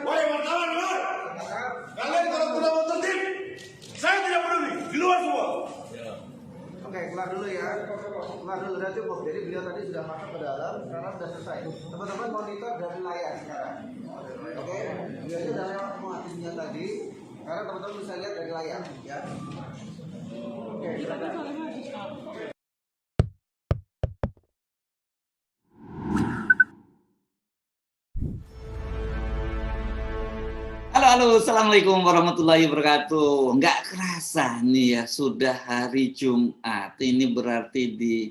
Wahai wartawan, dengar. Kalian kalau tidak mau tertib, saya tidak peduli. Di luar semua. Oke, kelar dulu ya. Kelar dulu, udah cukup. Jadi beliau tadi sudah masuk ke dalam, sekarang sudah selesai. Teman-teman monitor dari layar sekarang. Oke, beliau sudah lewat semua isinya tadi. Sekarang teman-teman bisa lihat dari layar, ya. Oke, silakan. Halo, assalamualaikum warahmatullahi wabarakatuh. Nggak kerasa nih ya, sudah hari Jumat. Ini berarti di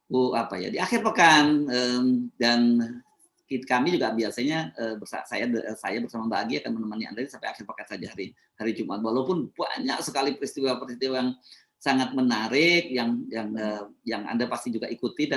di akhir pekan, dan kami juga biasanya saya bersama Mbak Agi akan menemani Anda sampai akhir pekan saja hari Jumat. Walaupun banyak sekali peristiwa-peristiwa yang sangat menarik yang Anda pasti juga ikuti,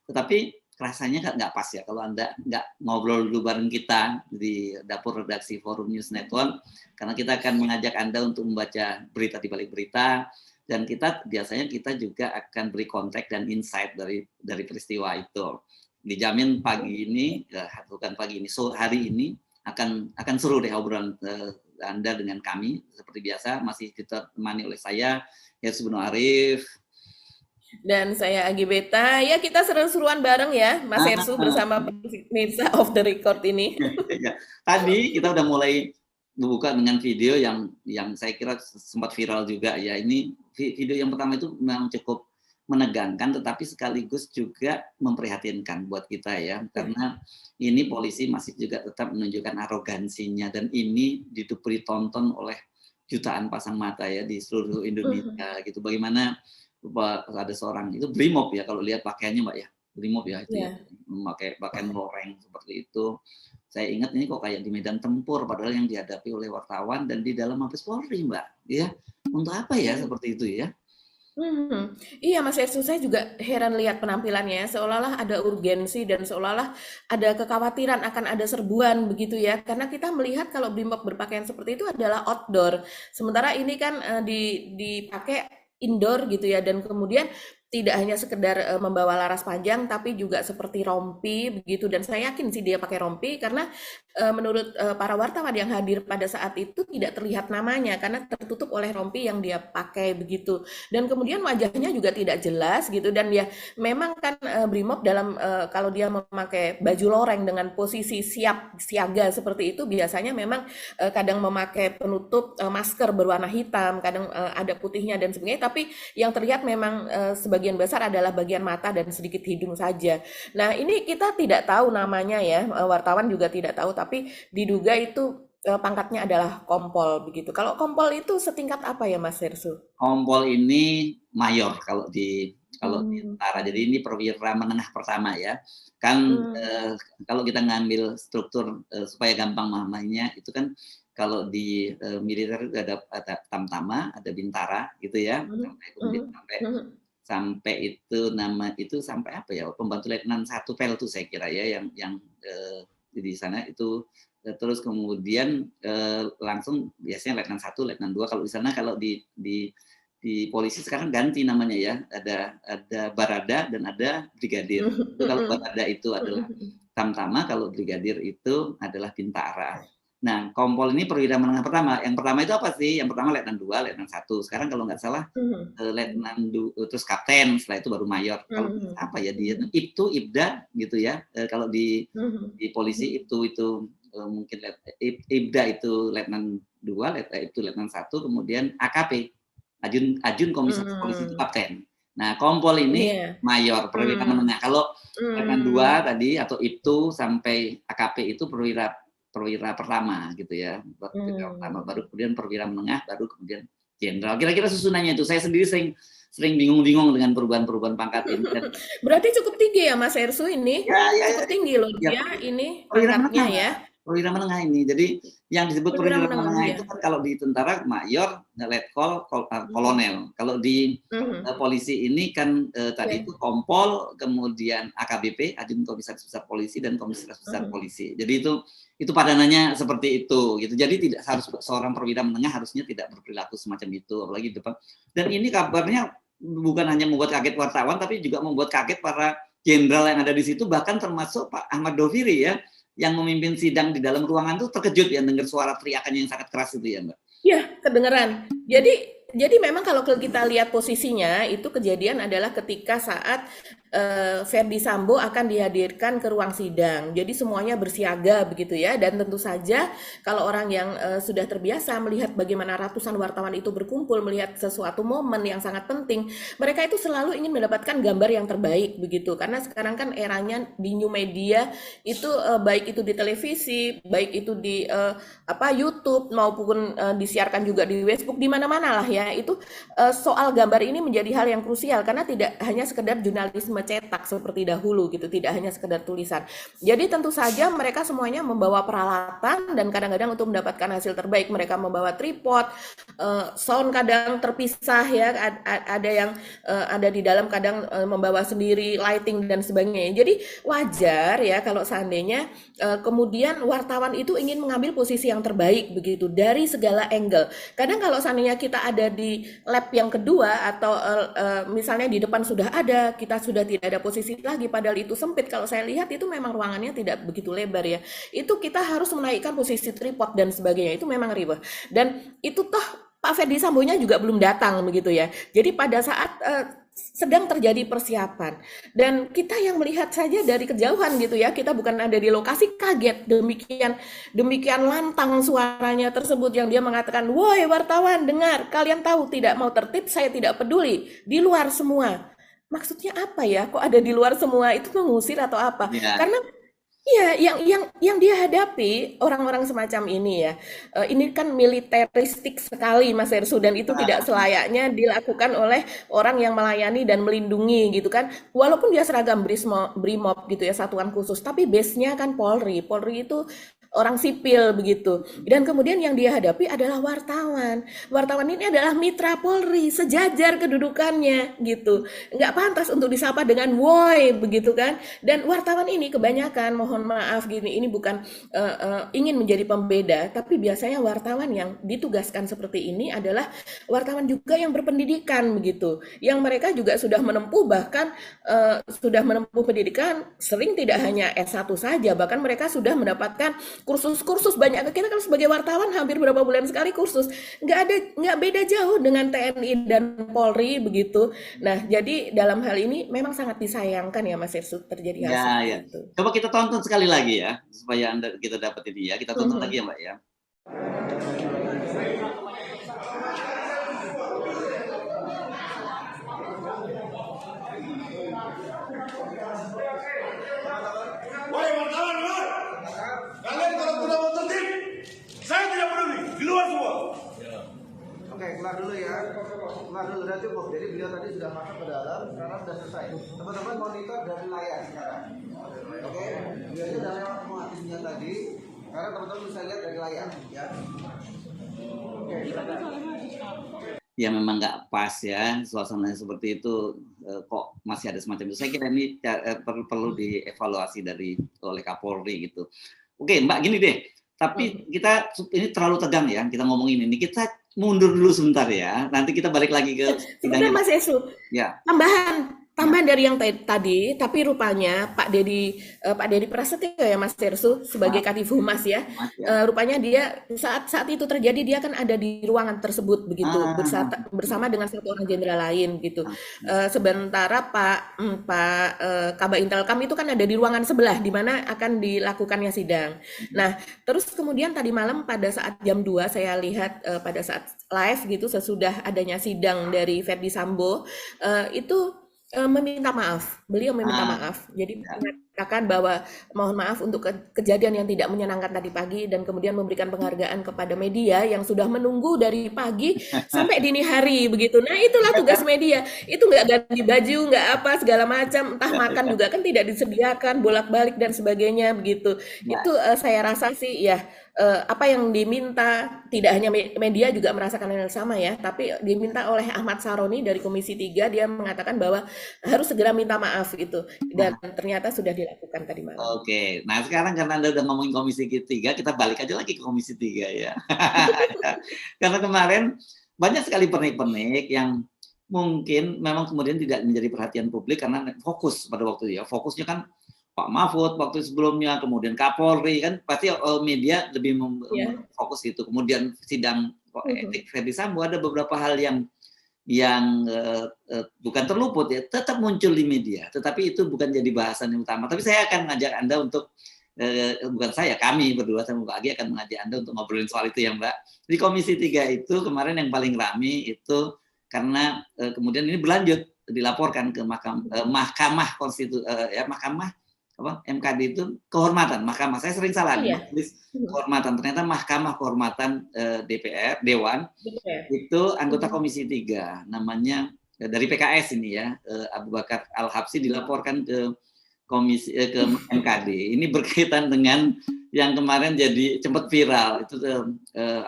tetapi rasanya nggak pas ya kalau Anda nggak ngobrol dulu bareng kita di dapur redaksi Forum News Network, karena kita akan mengajak Anda untuk membaca berita di balik berita, dan biasanya kita juga akan beri konteks dan insight dari peristiwa itu. Dijamin pagi ini, bukan pagi ini, hari ini akan seru deh obrolan Anda dengan kami. Seperti biasa masih ditemani oleh saya, Yusuf Bin Arif, dan saya Agi Beta. Ya, kita seru-seruan bareng ya, Mas Ersu bersama pemirsa Off the Record ini. Tadi kita udah mulai membuka dengan video yang saya kira sempat viral juga ya. Ini video yang pertama itu memang cukup menegangkan, tetapi sekaligus juga memprihatinkan buat kita ya, karena ini polisi masih juga tetap menunjukkan arogansinya, dan ini ditonton oleh jutaan pasang mata ya di seluruh Indonesia gitu. Bagaimana ada seorang itu Brimob ya, kalau lihat pakaiannya Mbak ya, Brimob ya itu ya, memakai pakaian loreng seperti itu. Saya ingat ini kok kayak di medan tempur, padahal yang dihadapi oleh wartawan dan di dalam Mabes Polri Mbak ya. Untuk apa ya seperti itu ya? Iya Mas Ersu, saya juga heran lihat penampilannya, seolah-olah ada urgensi dan seolah-olah ada kekhawatiran akan ada serbuan begitu ya, karena kita melihat kalau Brimob berpakaian seperti itu adalah outdoor, sementara ini kan dipakai indoor gitu ya, dan kemudian tidak hanya sekedar membawa laras panjang tapi juga seperti rompi begitu, dan saya yakin sih dia pakai rompi karena menurut para wartawan yang hadir pada saat itu tidak terlihat namanya karena tertutup oleh rompi yang dia pakai begitu, dan kemudian wajahnya juga tidak jelas gitu, dan ya memang kan Brimob dalam kalau dia memakai baju loreng dengan posisi siap siaga seperti itu biasanya memang kadang memakai penutup masker berwarna hitam, kadang ada putihnya dan sebagainya, tapi yang terlihat memang sebagian besar adalah bagian mata dan sedikit hidung saja. Nah, ini kita tidak tahu namanya ya, wartawan juga tidak tahu, tapi diduga itu pangkatnya adalah kompol begitu. Kalau kompol itu setingkat apa ya Mas Hersu? Kompol ini mayor kalau di tentara. Jadi ini perwira menengah pertama ya. Kan kalau kita ngambil struktur supaya gampang memahaminya itu kan, kalau di militer ada tamtama, ada bintara gitu ya. Sampai itu nama itu sampai apa ya? Pembantu Letnan 1 Peltu saya kira ya yang di sana itu. Terus kemudian langsung biasanya Letnan 1, Letnan 2 kalau di sana. Kalau di polisi sekarang ganti namanya ya, ada Barada dan ada Brigadir. Kalau Barada itu adalah Tamtama, kalau Brigadir itu adalah Bintara. Nah, kompol ini perwira menengah pertama. Yang pertama itu apa sih? Yang pertama Letnan 2, Letnan 1. Sekarang kalau nggak salah Letnan 2, terus Kapten, setelah itu baru Mayor. Kalau apa ya dia? Ibtu, Ibda gitu ya. Kalau di polisi itu mungkin Ibda itu Letnan 2, itu Letnan 1, kemudian AKP. Ajun Komisaris Polisi itu Kapten. Nah, kompol ini Mayor, perwira menengah. Kalau Letnan 2 tadi atau Ibtu sampai AKP itu perwira pertama gitu ya, perwira pertama, baru kemudian perwira menengah, baru kemudian jenderal. Kira-kira susunannya itu. Saya sendiri sering bingung-bingung dengan perubahan pangkat ini. Berarti cukup tinggi ya Mas Ersu ini? Cukup tinggi loh dia ini pangkatnya ya. Perwira menengah ini. Jadi yang disebut perwira menengah itu kan kalau di tentara mayor, letkol, kolonel. Kalau di polisi ini kan tadi itu kompol, kemudian AKBP, Ajun Komisaris Besar Polisi, dan Komisaris Besar Polisi. Jadi itu padanannya seperti itu gitu. Jadi tidak harus seorang perwira menengah harusnya tidak berperilaku semacam itu, apalagi di depan. Dan ini kabarnya bukan hanya membuat kaget wartawan, tapi juga membuat kaget para jenderal yang ada di situ, bahkan termasuk Pak Ahmad Doviri ya, yang memimpin sidang di dalam ruangan itu terkejut ya dengar suara teriakannya yang sangat keras itu ya Mbak. Iya, kedengeran. Jadi memang kalau kita lihat posisinya itu kejadian adalah ketika saat Verdi Sambo akan dihadirkan ke ruang sidang. Jadi semuanya bersiaga begitu ya. Dan tentu saja kalau orang yang sudah terbiasa melihat bagaimana ratusan wartawan itu berkumpul melihat sesuatu momen yang sangat penting, mereka itu selalu ingin mendapatkan gambar yang terbaik begitu. Karena sekarang kan eranya di new media itu baik itu di televisi, baik itu di YouTube maupun disiarkan juga di Facebook, di mana-mana lah ya. Itu soal gambar ini menjadi hal yang krusial karena tidak hanya sekedar jurnalisme cetak seperti dahulu gitu, tidak hanya sekedar tulisan. Jadi tentu saja mereka semuanya membawa peralatan dan kadang-kadang untuk mendapatkan hasil terbaik mereka membawa tripod, sound kadang terpisah ya, ada yang ada di dalam kadang membawa sendiri lighting dan sebagainya. Jadi wajar ya kalau seandainya kemudian wartawan itu ingin mengambil posisi yang terbaik begitu dari segala angle. Kadang kalau seandainya kita ada di lab yang kedua atau misalnya di depan sudah ada, kita sudah tidak ada posisi lagi padahal itu sempit. Kalau saya lihat itu memang ruangannya tidak begitu lebar ya. Itu kita harus menaikkan posisi tripod dan sebagainya. Itu memang ribet. Dan itu toh Pak Verdi Sambonya juga belum datang begitu ya. Jadi pada saat sedang terjadi persiapan dan kita yang melihat saja dari kejauhan gitu ya, kita bukan ada di lokasi kaget demikian lantang suaranya tersebut yang dia mengatakan, "Woi wartawan, dengar, kalian tahu tidak mau tertib, saya tidak peduli, di luar semua." Maksudnya apa ya? Kok ada di luar semua? Itu mengusir atau apa? Ya. Karena iya, yang dia hadapi orang-orang semacam ini ya, ini kan militeristik sekali Mas Ersu dan itu tidak selayaknya dilakukan oleh orang yang melayani dan melindungi gitu kan. Walaupun dia seragam Brimob gitu ya, satuan khusus, tapi base-nya kan Polri. Polri itu orang sipil begitu. Dan kemudian yang dia hadapi adalah wartawan. Wartawan ini adalah mitra Polri, sejajar kedudukannya gitu. Nggak pantas untuk disapa dengan woi begitu kan. Dan wartawan ini kebanyakan, mohon maaf gini, ini bukan ingin menjadi pembeda, tapi biasanya wartawan yang ditugaskan seperti ini adalah wartawan juga yang berpendidikan begitu. Yang mereka juga sudah menempuh bahkan sudah menempuh pendidikan sering tidak hanya S1 saja, bahkan mereka sudah mendapatkan kursus-kursus banyak. Kita kan sebagai wartawan hampir berapa bulan sekali kursus, nggak beda jauh dengan TNI dan Polri begitu. Nah jadi dalam hal ini memang sangat disayangkan ya Mas Ersu terjadi hal seperti itu. Coba kita tonton sekali lagi ya supaya kita dapat ini ya, kita tonton lagi ya Mbak ya. Wahai wartawan, dengar. Kalian kalau tidak mau tertib, saya tidak peduli. Di luar semua. Oke, kelar dulu ya. Kelar dulu, udah cukup. Jadi beliau tadi sudah masuk ke dalam, sekarang sudah selesai. Teman-teman monitor dari layar sekarang. Oke, beliau sudah lewat semua aktifnya tadi. Sekarang teman-teman bisa lihat dari layar ya. Oke, silakan. Ya memang nggak pas ya suasananya seperti itu, kok masih ada semacam itu. Saya kira ini perlu dievaluasi oleh Kapolri gitu. Oke Mbak, gini deh, tapi kita ini terlalu tegang ya kita ngomongin ini. Kita mundur dulu sebentar ya. Nanti kita balik lagi ke sebentar Mas Ersu. Ya. Tambahan dari yang tadi, tapi rupanya Pak Dedi Prasetyo ya Mas Ersu sebagai Kadif Humas ya, rupanya dia saat itu terjadi dia kan ada di ruangan tersebut begitu bersama dengan satu orang jenderal lain gitu. Sementara Pak Kabak Intelkam itu kan ada di ruangan sebelah di mana akan dilakukannya sidang. Nah, terus kemudian tadi malam pada saat jam 2 saya lihat pada saat live gitu sesudah adanya sidang dari Verdi Sambo itu meminta maaf, beliau meminta maaf. Jadi mengatakan bahwa mohon maaf untuk kejadian yang tidak menyenangkan tadi pagi dan kemudian memberikan penghargaan kepada media yang sudah menunggu dari pagi sampai dini hari begitu. Nah itulah tugas media. Itu nggak ganti baju, nggak apa segala macam, entah makan juga kan tidak disediakan, bolak-balik dan sebagainya begitu. Itu saya rasa sih ya. Apa yang diminta tidak hanya media juga merasakan hal yang sama ya, tapi diminta oleh Ahmad Saroni dari Komisi 3, dia mengatakan bahwa harus segera minta maaf gitu dan ternyata sudah dilakukan tadi malam. Oke, nah sekarang karena Anda udah ngomongin Komisi 3, kita balik aja lagi ke Komisi 3 ya. Karena kemarin banyak sekali pernik-pernik yang mungkin memang kemudian tidak menjadi perhatian publik karena fokus pada waktu itu ya. Fokusnya kan Pak Mahfud waktu sebelumnya, kemudian Kapolri, kan pasti media lebih Iya. fokus itu. Kemudian sidang etik Ferdy Sambo, ada beberapa hal yang bukan terluput ya, tetap muncul di media. Tetapi itu bukan jadi bahasan yang utama. Tapi saya akan mengajak Anda untuk bukan saya, kami berdua sama Mbak Agi akan mengajak Anda untuk ngobrolin soal itu ya Mbak. Di Komisi 3 itu kemarin yang paling ramai itu karena kemudian ini berlanjut dilaporkan ke Mahkamah Konstitusi Mahkamah MKD itu kehormatan Mahkamah. Saya sering salah Iya. tulis kehormatan, ternyata Mahkamah Kehormatan DPR Dewan Betul. itu anggota Komisi 3 namanya dari PKS ini ya, Abu Bakar Al-Habsyi dilaporkan ke ke MKD. Ini berkaitan dengan yang kemarin jadi sempat viral itu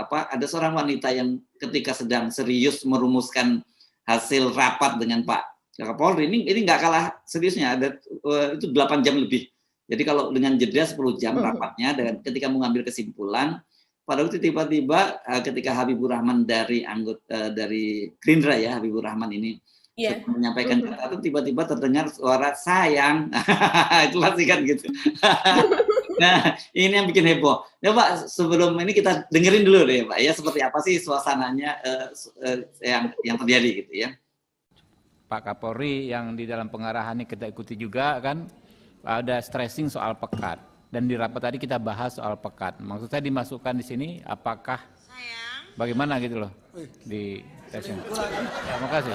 ada seorang wanita yang ketika sedang serius merumuskan hasil rapat dengan Pak Kapolri, ini nggak kalah seriusnya, ada itu 8 jam lebih. Jadi kalau dengan jeda 10 jam rapatnya, dan ketika mengambil kesimpulan, pada waktu tiba-tiba ketika Habibur Rahman dari Gerindra ya, Habibur Rahman ini menyampaikan catatan, tiba-tiba terdengar suara sayang. Itu pasti kan gitu. Nah, ini yang bikin heboh. Ya Pak, sebelum ini kita dengerin dulu deh Pak ya, seperti apa sih suasananya yang terjadi gitu ya. Pak Kapolri yang di dalam pengarahan ini kita ikuti juga kan, ada stressing soal pekat, dan di rapat tadi kita bahas soal pekat. Maksud saya dimasukkan di sini apakah bagaimana gitu loh di tesnya. Terima kasih.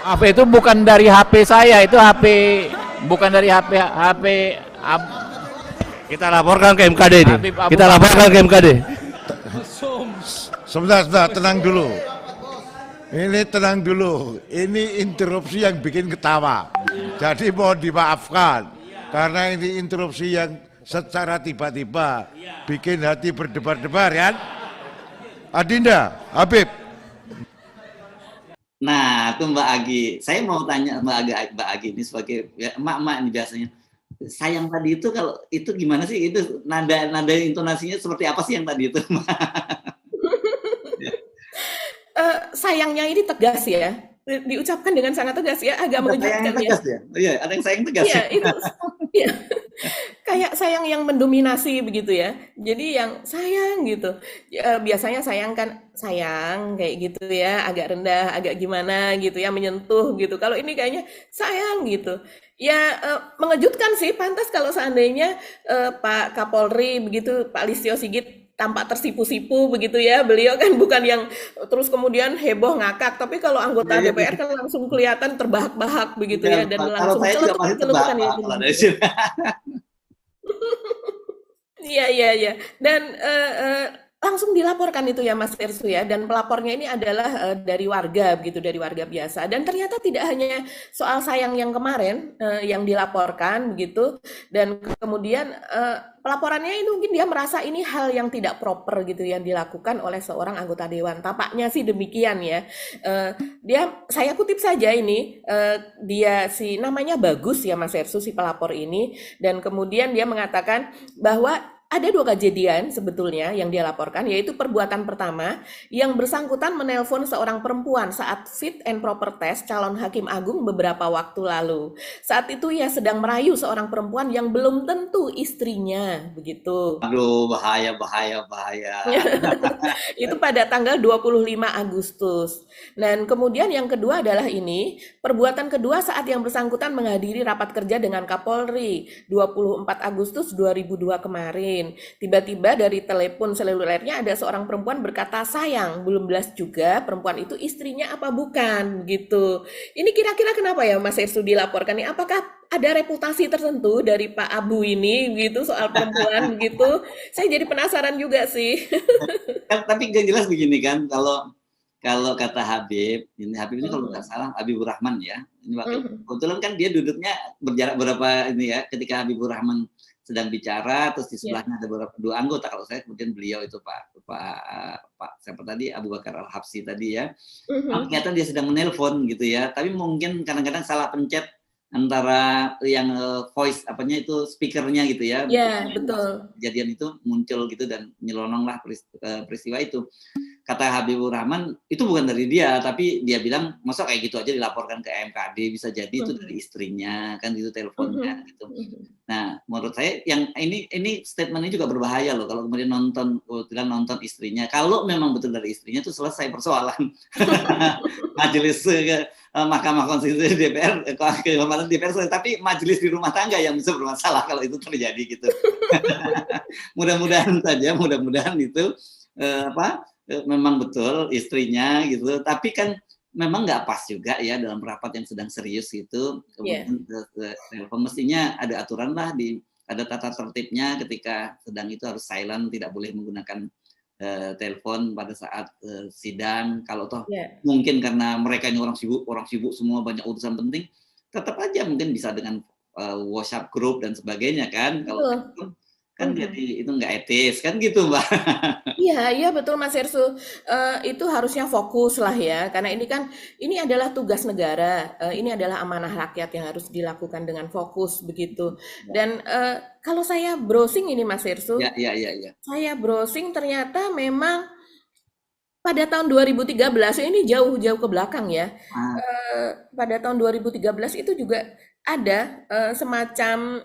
Maaf, itu bukan dari HP saya, itu bukan dari HP. Kita laporkan ke MKD ini. Kita laporkan ke MKD. Sebentar, tenang dulu. Ini tenang dulu. Ini interupsi yang bikin ketawa. Jadi mohon dimaafkan. Karena ini interupsi yang secara tiba-tiba bikin hati berdebar-debar kan. Adinda, Habib. Nah, itu Mbak Agi. Saya mau tanya Mbak Agi ini sebagai emak-emak ini biasanya. Sayang tadi itu kalau itu gimana sih, itu nada intonasinya seperti apa sih yang tadi itu? Sayangnya ini tegas ya, diucapkan dengan sangat tegas ya, agak mengejutkan ya. Iya, ada yang sayang tegas. Iya, itu ya, kayak sayang yang mendominasi begitu ya. Jadi yang sayang gitu. Biasanya sayang kan sayang kayak gitu ya, agak rendah, agak gimana gitu ya, menyentuh gitu. Kalau ini kayaknya sayang gitu. Ya mengejutkan sih, pantas kalau seandainya Pak Kapolri begitu, Pak Listio Sigit tampak tersipu-sipu begitu ya. Beliau kan bukan yang terus kemudian heboh ngakak, tapi kalau anggota DPR kan langsung kelihatan terbahak-bahak begitu ya, dan langsung celetukan ya. Iya. Dan langsung dilaporkan itu ya Mas Ersu ya, dan pelapornya ini adalah dari warga begitu, dari warga biasa, dan ternyata tidak hanya soal sayang yang kemarin yang dilaporkan begitu, dan kemudian pelaporannya itu mungkin dia merasa ini hal yang tidak proper gitu yang dilakukan oleh seorang anggota dewan, tampaknya sih demikian ya. Saya kutip saja ini, dia namanya Bagus ya Mas Ersu, si pelapor ini, dan kemudian dia mengatakan bahwa ada 2 kejadian sebetulnya yang dia laporkan, yaitu perbuatan pertama yang bersangkutan menelpon seorang perempuan saat fit and proper test calon hakim agung beberapa waktu lalu. Saat itu ia sedang merayu seorang perempuan yang belum tentu istrinya, begitu. Aduh, bahaya. Itu pada tanggal 25 Agustus. Dan kemudian yang kedua adalah ini, perbuatan kedua saat yang bersangkutan menghadiri rapat kerja dengan Kapolri 24 Agustus 2002 kemarin. Tiba-tiba dari telepon selulernya ada seorang perempuan berkata sayang, belum jelas juga perempuan itu istrinya apa bukan gitu. Ini kira-kira kenapa ya Mas Ersu dilaporkan nih? Apakah ada reputasi tertentu dari Pak Abu ini gitu soal perempuan gitu? Saya jadi penasaran juga sih. Tapi yang jelas begini kan, kalau kata Habib ini kalau nggak salah Habibur Rahman ya. Ini waktu kebetulan kan dia duduknya berjarak berapa ini ya, ketika Habibur Rahman sedang bicara, terus di sebelahnya ada dua anggota, kalau saya kemudian beliau itu Pak siapa tadi, Abu Bakar Al-Habsyi tadi ya, kelihatan dia sedang menelpon gitu ya, tapi mungkin kadang-kadang salah pencet antara yang voice apanya itu speakernya gitu ya. Ya, Yang betul. kejadian itu muncul gitu dan nyelononglah peristiwa itu. Kata Habibur Rahman itu bukan dari dia, tapi dia bilang masa kayak gitu aja dilaporkan ke MKD, bisa jadi itu dari istrinya kan gitu teleponnya gitu. Nah, menurut saya yang ini statement ini juga berbahaya loh kalau kemudian kebetulan nonton istrinya. Kalau memang betul dari istrinya itu selesai persoalan. Majelis Mahkamah Konstitusi DPR kehormatan DPR selesai, tapi majelis di rumah tangga yang bisa bermasalah kalau itu terjadi gitu. Mudah-mudahan itu memang betul istrinya gitu, tapi kan memang nggak pas juga ya dalam rapat yang sedang serius itu kemudian telepon, mestinya ada aturan lah, ada tata tertibnya ketika sedang itu harus silent, tidak boleh menggunakan telepon pada saat sidang. Kalau toh mungkin karena mereka ini orang sibuk semua, banyak urusan penting, tetap aja mungkin bisa dengan WhatsApp group dan sebagainya kan. Kalau telepon kan jadi itu nggak etis kan gitu, Mbak. Iya betul Mas Ersu. Itu harusnya fokus lah ya, karena ini adalah tugas negara, ini adalah amanah rakyat yang harus dilakukan dengan fokus begitu. Dan kalau saya browsing ini Mas Ersu, saya browsing ternyata memang pada tahun 2013 ini jauh-jauh ke belakang ya. Pada tahun 2013 itu juga ada semacam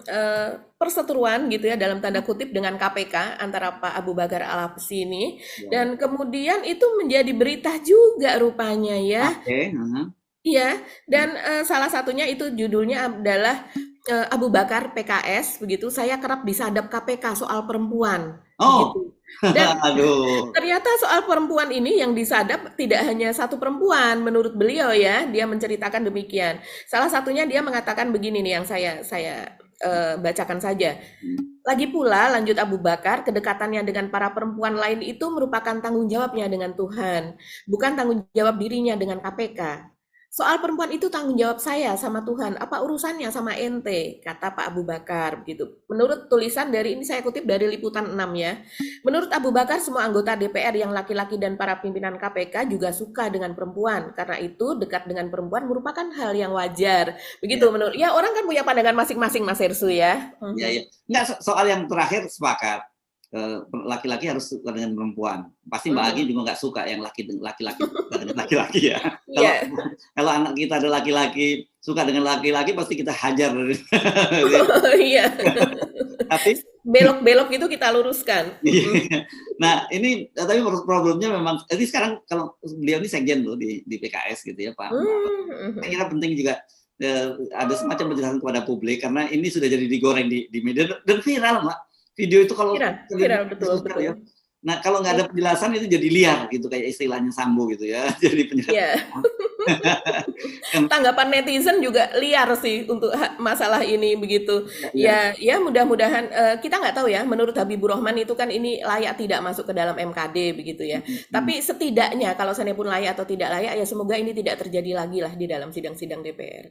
perseteruan gitu ya dalam tanda kutip dengan KPK antara Pak Abu Bakar Al-Habsyi ini, dan kemudian itu menjadi berita juga rupanya ya. Iya, dan salah satunya itu judulnya adalah Abu Bakar PKS begitu, saya kerap disadap KPK soal perempuan begitu. Dan ternyata soal perempuan ini yang disadap tidak hanya satu perempuan menurut beliau ya, dia menceritakan demikian. Salah satunya dia mengatakan begini nih yang saya bacakan saja. Lagi pula lanjut Abu Bakar, kedekatannya dengan para perempuan lain itu merupakan tanggung jawabnya dengan Tuhan, bukan tanggung jawab dirinya dengan KPK. Soal perempuan itu tanggung jawab saya sama Tuhan, apa urusannya sama ente, kata Pak Abu Bakar begitu. Menurut tulisan dari ini saya kutip dari Liputan 6 ya. Menurut Abu Bakar, semua anggota DPR yang laki-laki dan para pimpinan KPK juga suka dengan perempuan. Karena itu dekat dengan perempuan merupakan hal yang wajar. Begitu menurut ya, orang kan punya pandangan masing-masing Mas Ersu ya. Iya. Enggak, soal yang terakhir sepakat. Laki-laki harus suka dengan perempuan. Pasti Mbak Agi juga nggak suka yang laki-laki suka dengan laki-laki ya. Kalau anak kita ada laki-laki suka dengan laki-laki pasti kita hajar. Iya. Tapi belok-belok itu kita luruskan. Nah ini tapi problemnya memang. Jadi sekarang kalau beliau ini sekjen loh di PKS gitu ya Pak. Saya kira penting juga ada semacam penjelasan kepada publik karena ini sudah jadi digoreng di media dan viral Mbak. Video itu kalau viral betul. Ya. Nah kalau nggak ada penjelasan itu jadi liar gitu, kayak istilahnya Sambo gitu ya. Jadi penjelasan. Tanggapan netizen juga liar sih untuk masalah ini begitu. Ya mudah-mudahan kita nggak tahu ya. Menurut Habibur Rahman itu kan ini layak tidak masuk ke dalam MKD begitu ya. Tapi setidaknya kalau seandainya pun layak atau tidak layak ya semoga ini tidak terjadi lagi lah di dalam sidang-sidang DPR.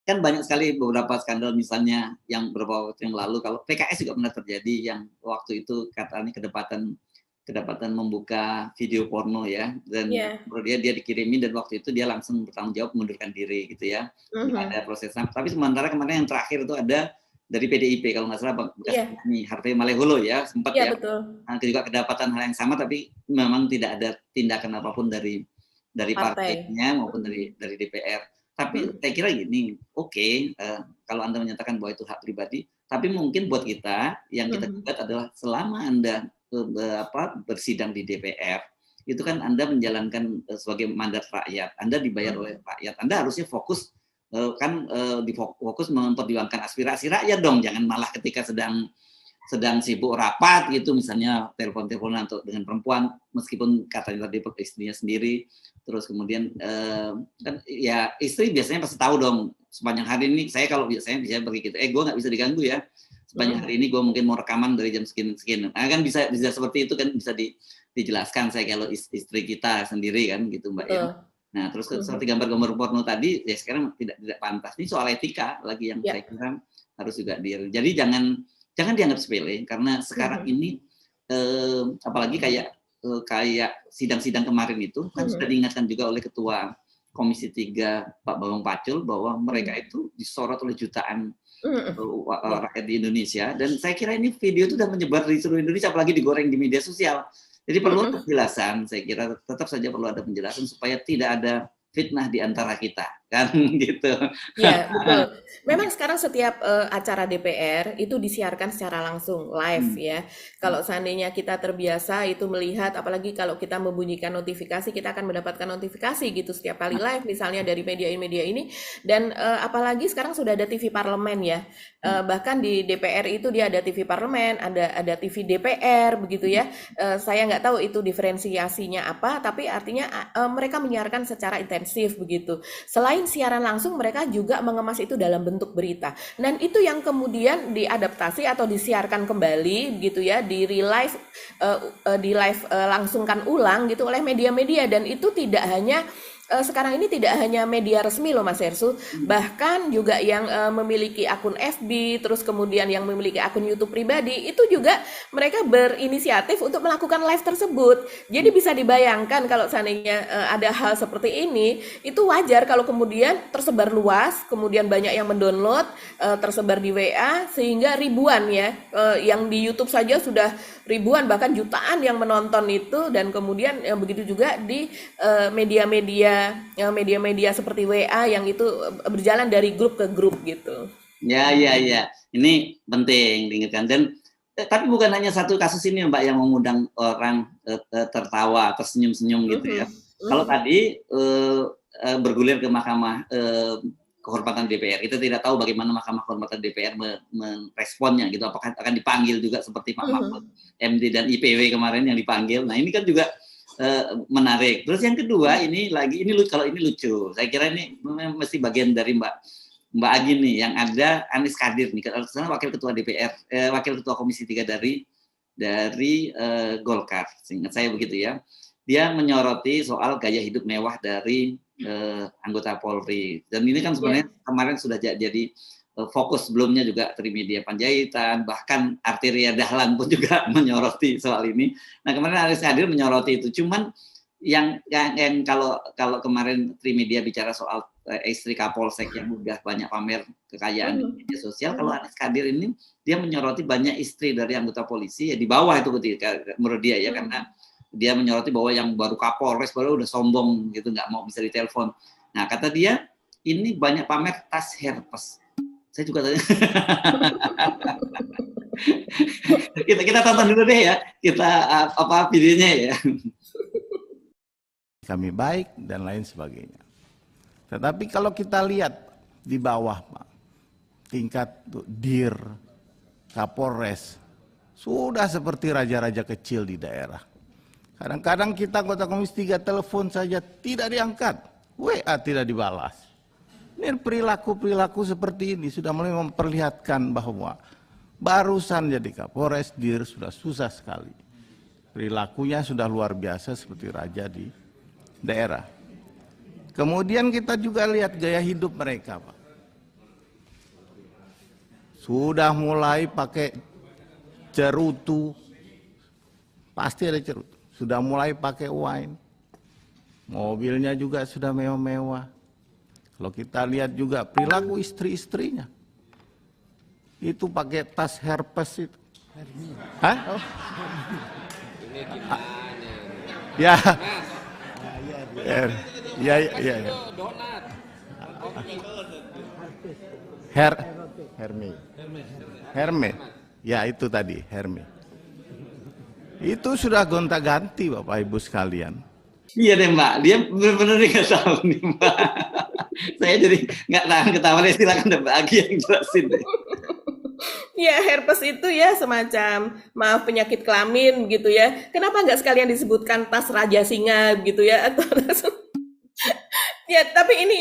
Kan banyak sekali beberapa skandal misalnya yang beberapa waktu yang lalu, kalau PKS juga pernah terjadi yang waktu itu katanya kedapatan membuka video porno ya, dan menurut dia dikirimin dan waktu itu dia langsung bertanggung jawab mengundurkan diri gitu ya. Ada prosesnya. Tapi sementara kemarin yang terakhir itu ada dari PDIP kalau nggak salah bekas Harvey Maleholo ya sempat ya. Betul. Nah, juga kedapatan hal yang sama tapi memang tidak ada tindakan apapun dari partainya maupun dari DPR. Tapi saya kira gini, kalau Anda menyatakan bahwa itu hak pribadi, tapi mungkin buat kita yang kita gugat adalah selama Anda bersidang di DPR, itu kan Anda menjalankan sebagai mandat rakyat, Anda dibayar oleh rakyat, Anda harusnya fokus fokus memperjuangkan aspirasi rakyat dong, jangan malah ketika sedang sibuk rapat gitu, misalnya telepon-teleponan atau dengan perempuan, meskipun katanya tadi istrinya sendiri, terus kemudian kan ya istri biasanya pasti tahu dong sepanjang hari ini, saya kalau biasanya bisa pergi gitu, gue nggak bisa diganggu ya, sepanjang hari ini gue mungkin mau rekaman dari jam sekian, nah kan bisa seperti itu kan, bisa dijelaskan saya kalau istri kita sendiri kan gitu Mbak ya. Nah terus seperti gambar-gambar porno tadi, ya sekarang tidak pantas, ini soal etika lagi yang saya kira harus juga jadi jangan dianggap sepele karena sekarang ini apalagi kayak sidang-sidang kemarin itu kan sudah diingatkan juga oleh ketua Komisi 3 Pak Bambang Pacul bahwa mereka itu disorot oleh jutaan rakyat di Indonesia, dan saya kira ini video itu sudah menyebar di seluruh Indonesia, apalagi digoreng di media sosial. Jadi perlu penjelasan, saya kira tetap saja perlu ada penjelasan supaya tidak ada fitnah di antara kita, kan gitu. Ya, betul. Memang sekarang setiap acara DPR itu disiarkan secara langsung live ya. Kalau seandainya kita terbiasa itu melihat, apalagi kalau kita membunyikan notifikasi, kita akan mendapatkan notifikasi gitu setiap kali live, misalnya dari media-media ini. Dan apalagi sekarang sudah ada TV parlemen ya. Bahkan di DPR itu dia ada TV parlemen, ada TV DPR begitu ya. Saya nggak tahu itu diferensiasinya apa, tapi artinya mereka menyiarkan secara intensif begitu. Selain siaran langsung, mereka juga mengemas itu dalam bentuk berita. Dan itu yang kemudian diadaptasi atau disiarkan kembali gitu ya, di relive, langsungkan ulang gitu oleh media-media. Dan itu tidak hanya sekarang ini tidak hanya media resmi loh Mas Hersu, bahkan juga yang memiliki akun FB, terus kemudian yang memiliki akun YouTube pribadi, itu juga mereka berinisiatif untuk melakukan live tersebut. Jadi bisa dibayangkan kalau seandainya ada hal seperti ini, itu wajar kalau kemudian tersebar luas, kemudian banyak yang mendownload, tersebar di WA, sehingga ribuan ya, yang di YouTube saja sudah ribuan bahkan jutaan yang menonton itu, dan kemudian begitu juga di media-media seperti WA yang itu berjalan dari grup ke grup gitu. Ya. Ini penting diingatkan. Dan tapi bukan hanya satu kasus ini Mbak yang mengundang orang tertawa, tersenyum-senyum gitu ya. Kalau tadi bergulir ke Mahkamah Kehormatan DPR, kita tidak tahu bagaimana Mahkamah Kehormatan DPR meresponnya gitu. Apakah akan dipanggil juga seperti Pak Mahfud MD dan IPW kemarin yang dipanggil. Nah, ini kan juga menarik. Terus yang kedua ini kalau ini lucu. Saya kira ini mesti bagian dari Mbak Agi nih, yang ada Anies Kadir nih, wakil ketua DPR, wakil ketua Komisi 3 dari Golkar. Seingat saya begitu ya. Dia menyoroti soal gaya hidup mewah dari anggota Polri. Dan ini kan sebenarnya kemarin sudah jadi fokus sebelumnya juga Trimedia Panjaitan, bahkan Arteria Dahlan pun juga menyoroti soal ini. Nah, kemarin Anies Kadir menyoroti itu. Cuman yang kalau kemarin Trimedia bicara soal istri Kapolsek yang udah banyak pamer kekayaan di media sosial, kalau Anies Kadir ini dia menyoroti banyak istri dari anggota polisi ya di bawah itu menurut dia ya, karena dia menyoroti bahwa yang baru Kapolres baru udah sombong gitu, nggak mau bisa ditelepon. Nah, kata dia ini banyak pamer tas Herpes. Saya juga tanya. kita tonton dulu deh ya. Kita videonya ya. Kami baik dan lain sebagainya. Tetapi kalau kita lihat di bawah Pak, tingkat Dir, Kapolres sudah seperti raja-raja kecil di daerah. Kadang-kadang kita anggota Komisi 3 telepon saja tidak diangkat, WA tidak dibalas. Ini perilaku-perilaku seperti ini sudah mulai memperlihatkan bahwa barusan jadi Kapolres Dir sudah susah sekali. Perilakunya sudah luar biasa seperti raja di daerah. Kemudian kita juga lihat gaya hidup mereka, Pak. Sudah mulai pakai cerutu, pasti ada cerutu. Sudah mulai pakai wine, mobilnya juga sudah mewah-mewah. Kalau kita lihat juga perilaku istri-istrinya, itu pakai tas Herpes itu. Hah? Oh. Ya. Ya. Herme. Ya itu tadi Herme. Itu sudah gonta-ganti Bapak Ibu sekalian. Iya deh Mbak, dia benar-benar nggak tahu nih Mbak. Saya jadi nggak tahan ketawa deh, silakan Mbak Agi yang jelasin deh. Ya, herpes itu ya semacam penyakit kelamin gitu ya. Kenapa nggak sekalian disebutkan tas raja singa gitu ya, atau ya, tapi ini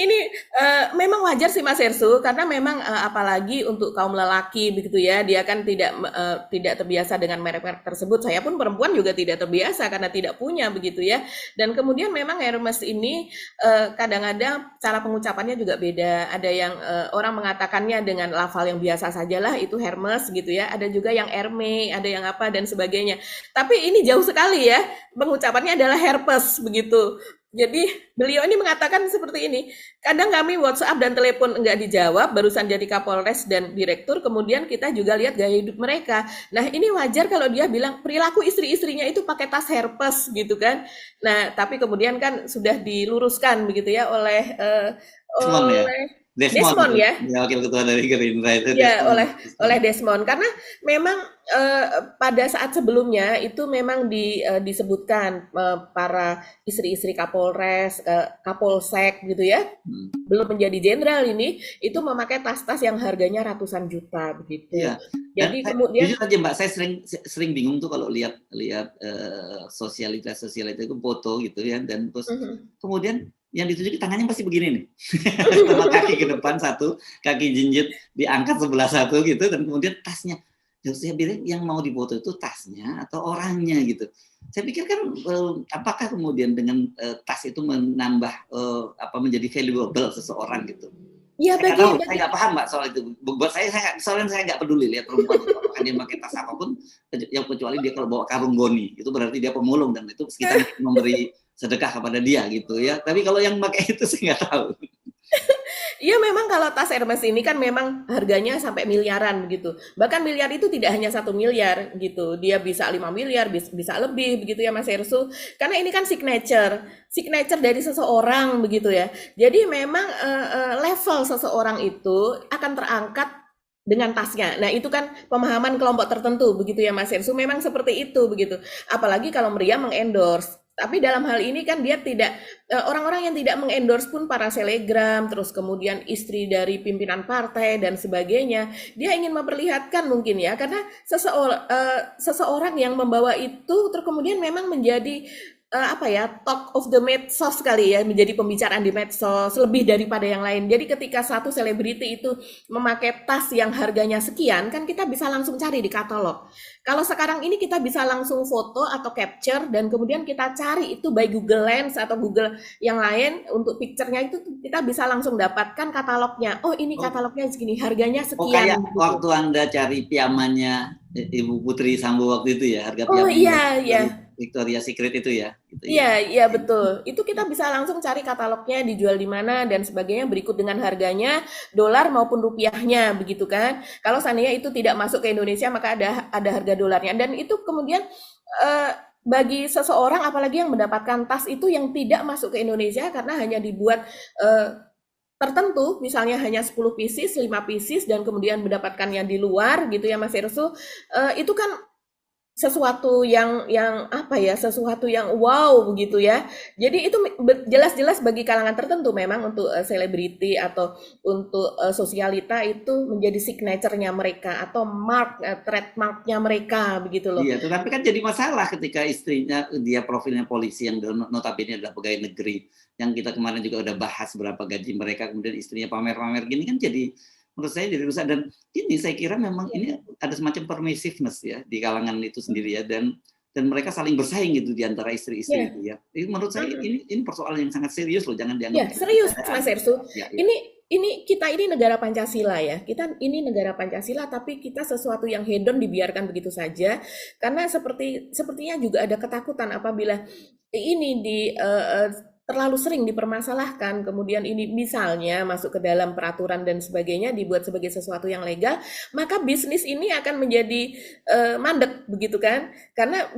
memang wajar sih Mas Hersu, karena memang apalagi untuk kaum lelaki begitu ya, dia kan tidak terbiasa dengan merek-merek tersebut. Saya pun perempuan juga tidak terbiasa karena tidak punya begitu ya. Dan kemudian memang Hermes ini kadang-kadang cara pengucapannya juga beda. Ada yang orang mengatakannya dengan lafal yang biasa sajalah itu Hermes gitu ya. Ada juga yang Herme, ada yang apa dan sebagainya. Tapi ini jauh sekali ya, pengucapannya adalah herpes begitu. Jadi beliau ini mengatakan seperti ini, kadang kami WhatsApp dan telepon enggak dijawab, barusan jadi Kapolres dan Direktur, kemudian kita juga lihat gaya hidup mereka. Nah ini wajar kalau dia bilang perilaku istri-istrinya itu pakai tas Hermes gitu kan. Nah tapi kemudian kan sudah diluruskan begitu ya oleh Desmond ya, Desmond ya. wakil ketua dari Gerindra itu Ya, Desmond. oleh Desmond karena memang pada saat sebelumnya itu memang disebutkan para istri-istri Kapolres, Kapolsek gitu ya, Hmm. belum menjadi jenderal ini itu memakai tas-tas yang harganya ratusan juta begitu. Iya. Jadi Dan kemudian jujur aja Mbak, saya sering bingung tuh kalau lihat sosialitas itu foto gitu ya, dan terus kemudian yang ditunjukin tangannya pasti begini nih, sama kaki ke depan satu, kaki jinjit diangkat sebelah satu gitu, dan kemudian tasnya. Saya bilang yang mau difoto itu tasnya atau orangnya gitu. Saya pikir kan apakah kemudian dengan tas itu menambah menjadi valuable seseorang gitu. ya Saya nggak tahu, bagi saya nggak paham Mbak soal itu. Buat soalnya saya nggak peduli lihat perempuan itu apakah dia pakai tas apapun, yang kecuali dia kalau bawa karung goni, itu berarti dia pemulung dan itu kita memberi sedekah kepada dia gitu ya. Tapi kalau yang pakai itu saya nggak tahu. Iya memang kalau tas Hermes ini kan memang harganya sampai miliaran begitu. Bahkan miliar itu tidak hanya 1 miliar gitu. Dia bisa 5 miliar, bisa lebih begitu ya Mas Hersu. Karena ini kan signature dari seseorang begitu ya. Jadi memang level seseorang itu akan terangkat dengan tasnya. Nah, itu kan pemahaman kelompok tertentu begitu ya Mas Hersu. Memang seperti itu begitu. Apalagi kalau Meriam mengendorse. Tapi dalam hal ini kan dia tidak, orang-orang yang tidak mengendorse pun para selegram, terus kemudian istri dari pimpinan partai dan sebagainya, dia ingin memperlihatkan mungkin ya, karena seseorang yang membawa itu terus kemudian memang menjadi talk of the medsos kali ya, menjadi pembicaraan di medsos lebih daripada yang lain. Jadi ketika satu selebriti itu memakai tas yang harganya sekian, kan kita bisa langsung cari di katalog. Kalau sekarang ini kita bisa langsung foto atau capture dan kemudian kita cari itu by Google Lens atau Google yang lain untuk picture-nya itu kita bisa langsung dapatkan katalognya. Oh ini katalognya segini, harganya sekian. Kayak gitu. waktu Anda cari piamannya Ibu Putri Sambo waktu itu ya, harga Oh piamannya iya. Victoria Secret itu ya. Gitu ya. Iya betul. Itu kita bisa langsung cari katalognya dijual di mana dan sebagainya berikut dengan harganya dolar maupun rupiahnya begitu kan. Kalau seandainya itu tidak masuk ke Indonesia maka ada harga dolarnya dan itu kemudian bagi seseorang apalagi yang mendapatkan tas itu yang tidak masuk ke Indonesia karena hanya dibuat tertentu, misalnya hanya 10 pieces, 5 pieces dan kemudian mendapatkannya di luar gitu ya Mas Hersu, itu kan sesuatu yang sesuatu yang wow begitu ya. Jadi itu jelas-jelas bagi kalangan tertentu memang untuk selebriti atau untuk sosialita itu menjadi signature-nya mereka atau trademark-nya mereka begitu loh. Iya, tetapi kan jadi masalah ketika istrinya dia profilnya polisi yang notabene adalah pegawai negeri, yang kita kemarin juga udah bahas berapa gaji mereka, kemudian istrinya pamer-pamer gini kan jadi menurut saya jadi rusak dan ini saya kira memang ini ada semacam permissiveness ya di kalangan itu sendiri ya dan mereka saling bersaing gitu di antara istri-istri itu ya. Jadi menurut saya ini persoalan yang sangat serius loh, jangan dianggap. Ya, serius Mas Hersu. Ya. Kita ini negara Pancasila ya. Kita ini negara Pancasila tapi kita sesuatu yang hedon dibiarkan begitu saja karena sepertinya juga ada ketakutan apabila ini terlalu sering dipermasalahkan, kemudian ini misalnya masuk ke dalam peraturan dan sebagainya dibuat sebagai sesuatu yang legal, maka bisnis ini akan menjadi mandek begitu kan? Karena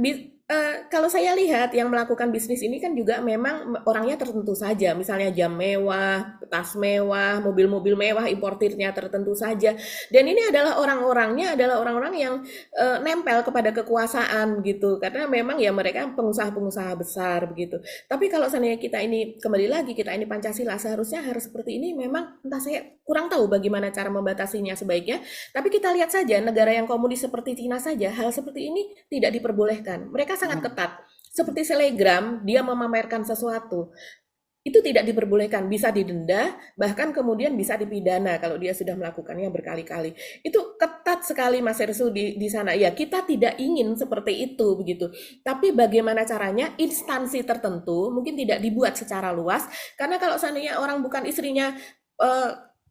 kalau saya lihat yang melakukan bisnis ini kan juga memang orangnya tertentu saja, misalnya jam mewah, tas mewah, mobil-mobil mewah, importirnya tertentu saja. Dan ini adalah orang-orangnya adalah orang-orang yang nempel kepada kekuasaan gitu, karena memang ya mereka pengusaha-pengusaha besar begitu. Tapi kalau seandainya kita ini kembali lagi kita ini Pancasila seharusnya harus seperti ini. Memang entah saya kurang tahu bagaimana cara membatasinya sebaiknya. Tapi kita lihat saja negara yang komunis seperti Cina saja hal seperti ini tidak diperbolehkan. Mereka sangat ketat. Seperti selegram, dia memamerkan sesuatu. Itu tidak diperbolehkan, bisa didenda, bahkan kemudian bisa dipidana kalau dia sudah melakukannya berkali-kali. Itu ketat sekali Mas Hersu di sana. Ya, kita tidak ingin seperti itu begitu. Tapi bagaimana caranya instansi tertentu mungkin tidak dibuat secara luas karena kalau seandainya orang bukan istrinya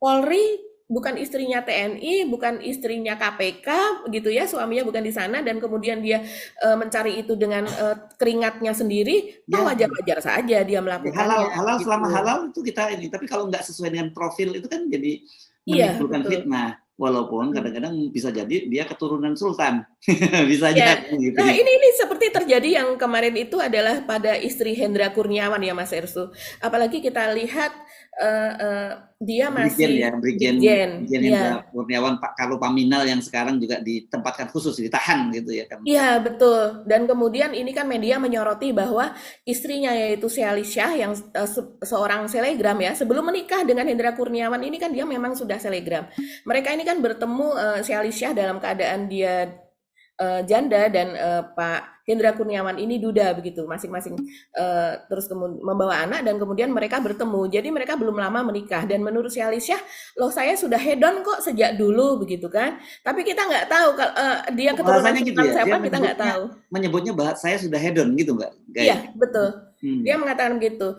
Polri bukan istrinya TNI, bukan istrinya KPK, gitu ya, suaminya bukan di sana, dan kemudian dia mencari itu dengan keringatnya sendiri, Ya. wajar-wajar saja dia melakukannya. Halal gitu. selama halal itu kita ini, tapi kalau nggak sesuai dengan profil itu kan jadi Iya, menimbulkan betul. fitnah. Walaupun kadang-kadang bisa jadi dia keturunan sultan, bisa Ya, jadi gitu. nah ini seperti terjadi yang kemarin itu adalah pada istri Hendra Kurniawan ya Mas Ersu. Apalagi kita lihat dia masih Brigjen Brigjen, Hendra Kurniawan, Pak Karlo Paminal yang sekarang juga ditempatkan khusus, ditahan gitu ya kan. Iya, betul. Dan kemudian ini kan media menyoroti bahwa istrinya yaitu Sheali Shah yang seorang selegram ya, sebelum menikah dengan Hendra Kurniawan ini kan dia memang sudah selegram. Mereka ini kan bertemu Sheali Shah dalam keadaan dia janda dan Pak Hendra Kurniawan ini duda begitu, masing-masing terus membawa anak, dan kemudian mereka bertemu. Jadi mereka belum lama menikah, dan menurut Sheali Shah, loh saya sudah hedon kok sejak dulu begitu kan. Tapi kita nggak tahu kalau dia keturunan Bahasanya gitu sultan ya, siapa, dia kita nggak tahu. menyebutnya bahwa saya sudah hedon gitu Mbak? Iya, betul. Dia mengatakan begitu.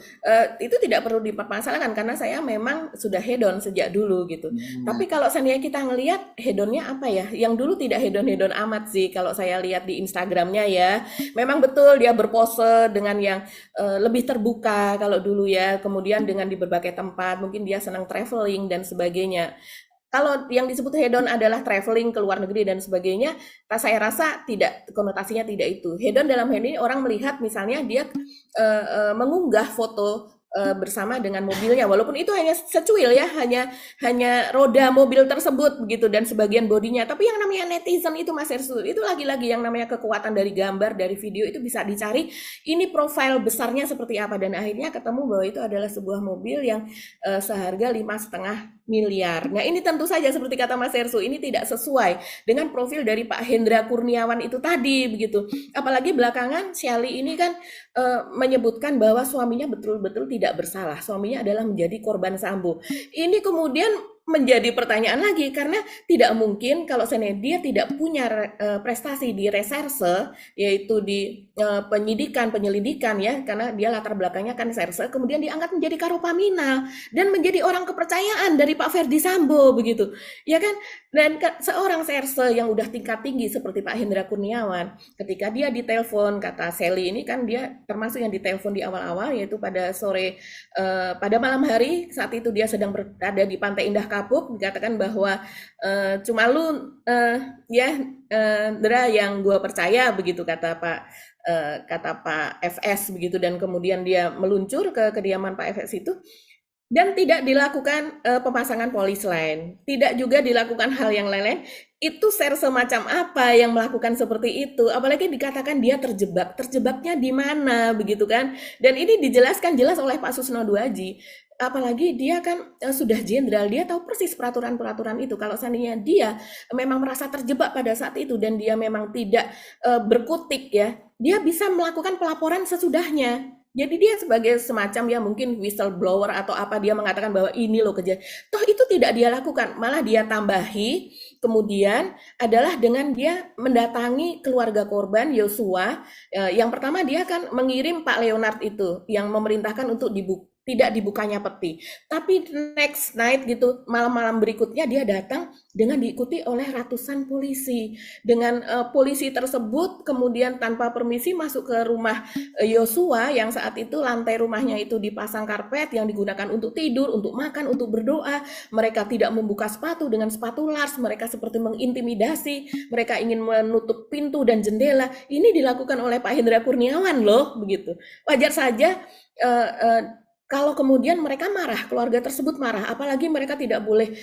Itu tidak perlu dipermasalahkan karena saya memang sudah hedon sejak dulu gitu. Tapi kalau seandainya kita ngelihat hedonnya apa ya? Yang dulu tidak hedon-hedon amat sih kalau saya lihat di Instagramnya ya. Memang betul dia berpose dengan yang lebih terbuka kalau dulu ya. Kemudian dengan di berbagai tempat, mungkin dia senang traveling dan sebagainya. Kalau yang disebut hedon adalah traveling ke luar negeri dan sebagainya, saya rasa tidak, konotasinya tidak itu. Hedon dalam hal ini orang melihat misalnya dia mengunggah foto bersama dengan mobilnya, walaupun itu hanya secuil ya, hanya roda mobil tersebut begitu dan sebagian bodinya. Tapi yang namanya netizen itu Mas Ersu, itu lagi-lagi yang namanya kekuatan dari gambar, dari video itu bisa dicari ini profil besarnya seperti apa, dan akhirnya ketemu bahwa itu adalah sebuah mobil yang seharga 5,5 miliar. Nah ini tentu saja seperti kata Mas Ersu, ini tidak sesuai dengan profil dari Pak Hendra Kurniawan itu tadi begitu. Apalagi belakangan Sheali ini kan menyebutkan bahwa suaminya betul-betul tidak bersalah. Suaminya adalah menjadi korban Sambo. Ini kemudian menjadi pertanyaan lagi karena tidak mungkin kalau seandainya dia tidak punya prestasi di reserse, yaitu di penyelidikan ya, karena dia latar belakangnya kan reserse, kemudian diangkat menjadi Karopaminal dan menjadi orang kepercayaan dari Pak Ferdi Sambo begitu, ya kan? Dan seorang reserse yang udah tingkat tinggi seperti Pak Hendra Kurniawan, ketika dia ditelepon, kata Sally ini kan dia termasuk yang ditelepon di awal-awal, yaitu pada sore, pada malam hari saat itu dia sedang berada di Pantai Indah Kapuk, dikatakan bahwa cuma lu Dra yang gue percaya begitu, kata Pak FS begitu, dan kemudian dia meluncur ke kediaman Pak FS itu. Dan tidak dilakukan pemasangan polis lain, tidak juga dilakukan hal yang lain-lain. Itu semacam apa yang melakukan seperti itu? Apalagi dikatakan dia terjebak, terjebaknya di mana begitu kan? Dan ini dijelaskan jelas oleh Pak Susno Duaji. Apalagi dia kan sudah jenderal, dia tahu persis peraturan-peraturan itu. Kalau seandainya dia memang merasa terjebak pada saat itu dan dia memang tidak berkutik ya, dia bisa melakukan pelaporan sesudahnya. Jadi dia sebagai semacam ya mungkin whistleblower atau apa, dia mengatakan bahwa ini loh kejadian. Toh itu tidak dia lakukan, malah dia tambahi kemudian adalah dengan dia mendatangi keluarga korban Yosua. Yang pertama dia kan mengirim Pak Leonard itu yang memerintahkan untuk tidak dibukanya peti. Tapi next night gitu, malam-malam berikutnya dia datang dengan diikuti oleh ratusan polisi. Dengan polisi tersebut kemudian tanpa permisi masuk ke rumah Yosua yang saat itu lantai rumahnya itu dipasang karpet yang digunakan untuk tidur, untuk makan, untuk berdoa. Mereka tidak membuka sepatu dengan sepatu Lars, mereka seperti mengintimidasi, mereka ingin menutup pintu dan jendela. Ini dilakukan oleh Pak Hendra Kurniawan loh, begitu. Wajar saja kalau kemudian mereka marah, keluarga tersebut marah, apalagi mereka tidak boleh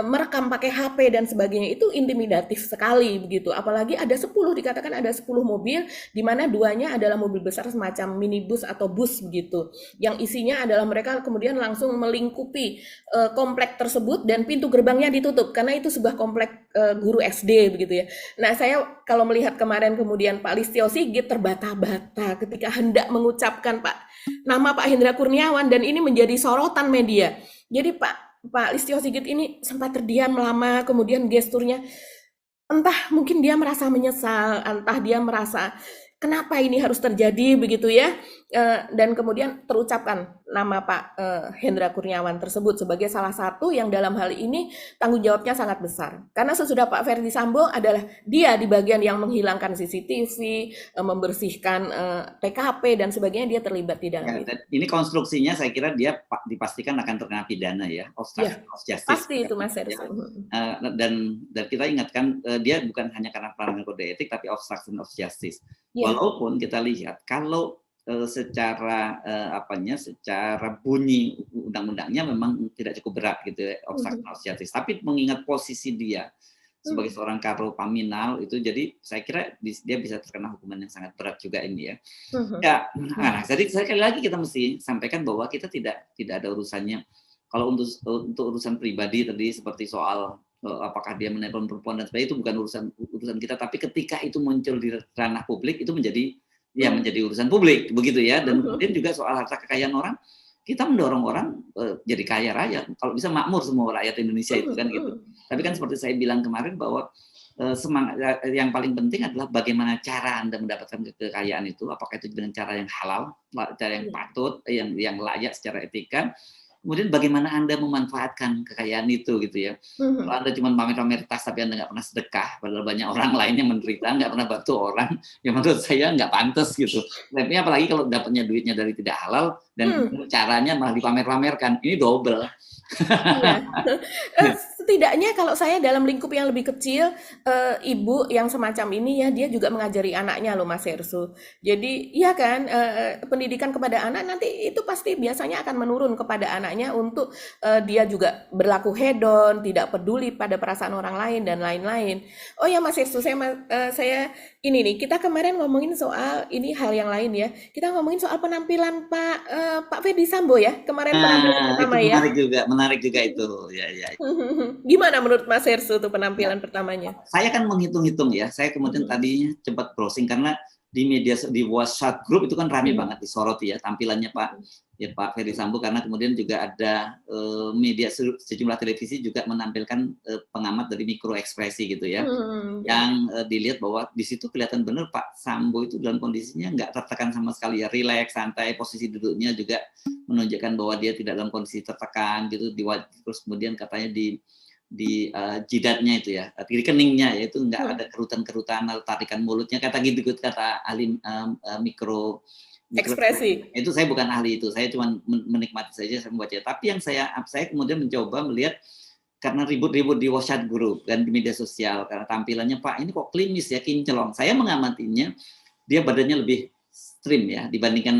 merekam pakai HP dan sebagainya, itu intimidatif sekali begitu. Apalagi ada 10, dikatakan ada 10 mobil, di mana 2-nya adalah mobil besar semacam minibus atau bus begitu. Yang isinya adalah mereka kemudian langsung melingkupi komplek tersebut dan pintu gerbangnya ditutup, karena itu sebuah komplek guru SD begitu ya. Nah saya kalau melihat kemarin kemudian Pak Listio Sigit terbata-bata ketika hendak mengucapkan nama Pak Hendra Kurniawan, dan ini menjadi sorotan media. Jadi Pak Listio Sigit ini sempat terdiam lama, kemudian gesturnya entah mungkin dia merasa menyesal, entah dia merasa kenapa ini harus terjadi begitu ya, dan kemudian terucapkan nama Pak Hendra Kurniawan tersebut sebagai salah satu yang dalam hal ini tanggung jawabnya sangat besar. Karena sesudah Pak Ferdi Sambo adalah dia di bagian yang menghilangkan CCTV, membersihkan TKP dan sebagainya, dia terlibat di dalam Ya, itu. dan ini konstruksinya saya kira dia dipastikan akan terkena pidana ya, obstruction of justice. Pasti itu Mas Ya. Erso. Dan kita ingatkan dia bukan hanya karena pelanggaran kode etik tapi obstruction of justice. Ya. Walaupun kita lihat kalau secara secara bunyi undang-undangnya memang tidak cukup berat gitu ya, obstruction of justice. Tapi mengingat posisi dia sebagai seorang karo paminal itu, jadi saya kira dia bisa terkena hukuman yang sangat berat juga ini ya. Ya, jadi sekali lagi kita mesti sampaikan bahwa kita tidak ada urusannya. Kalau untuk urusan pribadi tadi seperti soal apakah dia menelpon perempuan dan sebagainya, itu bukan urusan kita. Tapi ketika itu muncul di ranah publik itu menjadi urusan publik begitu ya. Dan kemudian juga soal harta kekayaan orang, kita mendorong orang jadi kaya raya. Kalau bisa makmur semua rakyat Indonesia itu kan gitu. Tapi kan seperti saya bilang kemarin bahwa semangat yang paling penting adalah bagaimana cara Anda mendapatkan kekayaan itu, apakah itu dengan cara yang halal, cara yang patut, yang layak secara etika. Kemudian bagaimana Anda memanfaatkan kekayaan itu gitu ya. Kalau Anda cuma pamer-pamer tas tapi Anda nggak pernah sedekah, padahal banyak orang lain yang menderita, nggak pernah bantu orang, ya menurut saya nggak pantas gitu. Tapi apalagi kalau dapatnya duitnya dari tidak halal dan caranya malah dipamer-pamerkan, ini double. Setidaknya kalau saya dalam lingkup yang lebih kecil, ibu yang semacam ini ya, dia juga mengajari anaknya loh Mas Ersu. Jadi ya kan, pendidikan kepada anak nanti itu pasti biasanya akan menurun kepada anaknya untuk dia juga berlaku hedon, tidak peduli pada perasaan orang lain dan lain-lain. Oh ya Mas Ersu, saya ini nih, kita kemarin ngomongin soal ini hal yang lain ya. Kita ngomongin soal penampilan Pak Ferdi Sambo ya, kemarin penampilan pertama itu ya. Menarik juga itu. Ya. Gimana menurut Mas Hersu tuh penampilan pertamanya? Saya kan menghitung-hitung ya. Saya kemudian tadinya cepat browsing karena di WhatsApp grup itu kan ramai banget disoroti ya tampilannya Pak Ferdi Sambo, karena kemudian juga ada sejumlah televisi juga menampilkan pengamat dari mikro ekspresi gitu ya. Yang dilihat bahwa di situ kelihatan benar Pak Sambo itu dalam kondisinya nggak tertekan sama sekali ya, rileks, santai, posisi duduknya juga menunjukkan bahwa dia tidak dalam kondisi tertekan gitu. Terus kemudian katanya di jidatnya itu ya, di keningnya ya itu nggak ada kerutan-kerutan atau tarikan mulutnya, kata ahli mikro ekspresi. Itu saya bukan ahli itu, saya cuma menikmati saja, saya membaca. Tapi yang saya kemudian mencoba melihat, karena ribut-ribut di WhatsApp group dan di media sosial karena tampilannya Pak ini kok klimis ya, kinclong. Saya mengamatinya dia badannya lebih trim ya dibandingkan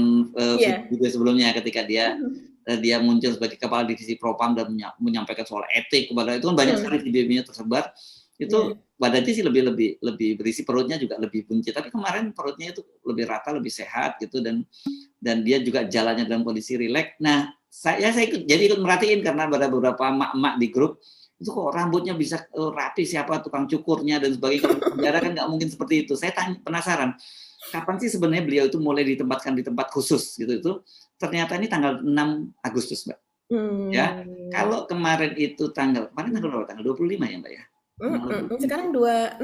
video sebelumnya ketika dia muncul sebagai kepala divisi propam dan menyampaikan soal etik kepada itu kan banyak sekali videonya tersebar. Itu badannya sih lebih berisi, perutnya juga lebih buncit. Tapi kemarin perutnya itu lebih rata, lebih sehat gitu, dan dia juga jalannya dalam kondisi rileks. Nah, saya ikut merhatiin karena ada beberapa emak-emak di grup itu kok rambutnya bisa rapi, siapa tukang cukurnya dan sebagainya. Kalau penjara kan nggak mungkin seperti itu. Saya penasaran, kapan sih sebenarnya beliau itu mulai ditempatkan di tempat khusus gitu itu? Ternyata ini tanggal 6 Agustus, Mbak. Ya, kalau kemarin itu tanggal berapa? Tanggal 25 ya, Mbak ya. Sekarang 26.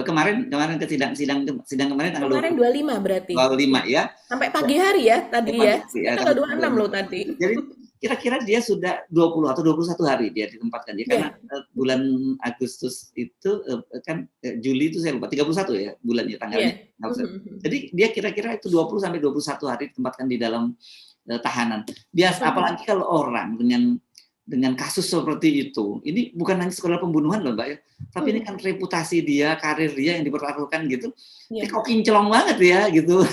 Kemarin ke sidang kemarin tanggal 25 berarti. 25 ya. Sampai pagi hari ya tadi ya. Tanggal 26 loh tadi. Jadi kira-kira dia sudah 20 atau 21 hari dia ditempatkan ya, karena bulan Agustus itu kan Juli itu saya lupa 31 ya bulannya tanggalnya. Jadi dia kira-kira itu 20 sampai 21 hari ditempatkan di dalam tahanan. Biasa apalagi kalau orang dengan kasus seperti itu, ini bukan hanya sekedar pembunuhan loh Mbak ya, tapi ini kan reputasi dia, karir dia yang dipertaruhkan gitu. Ini kok kinclong banget ya gitu.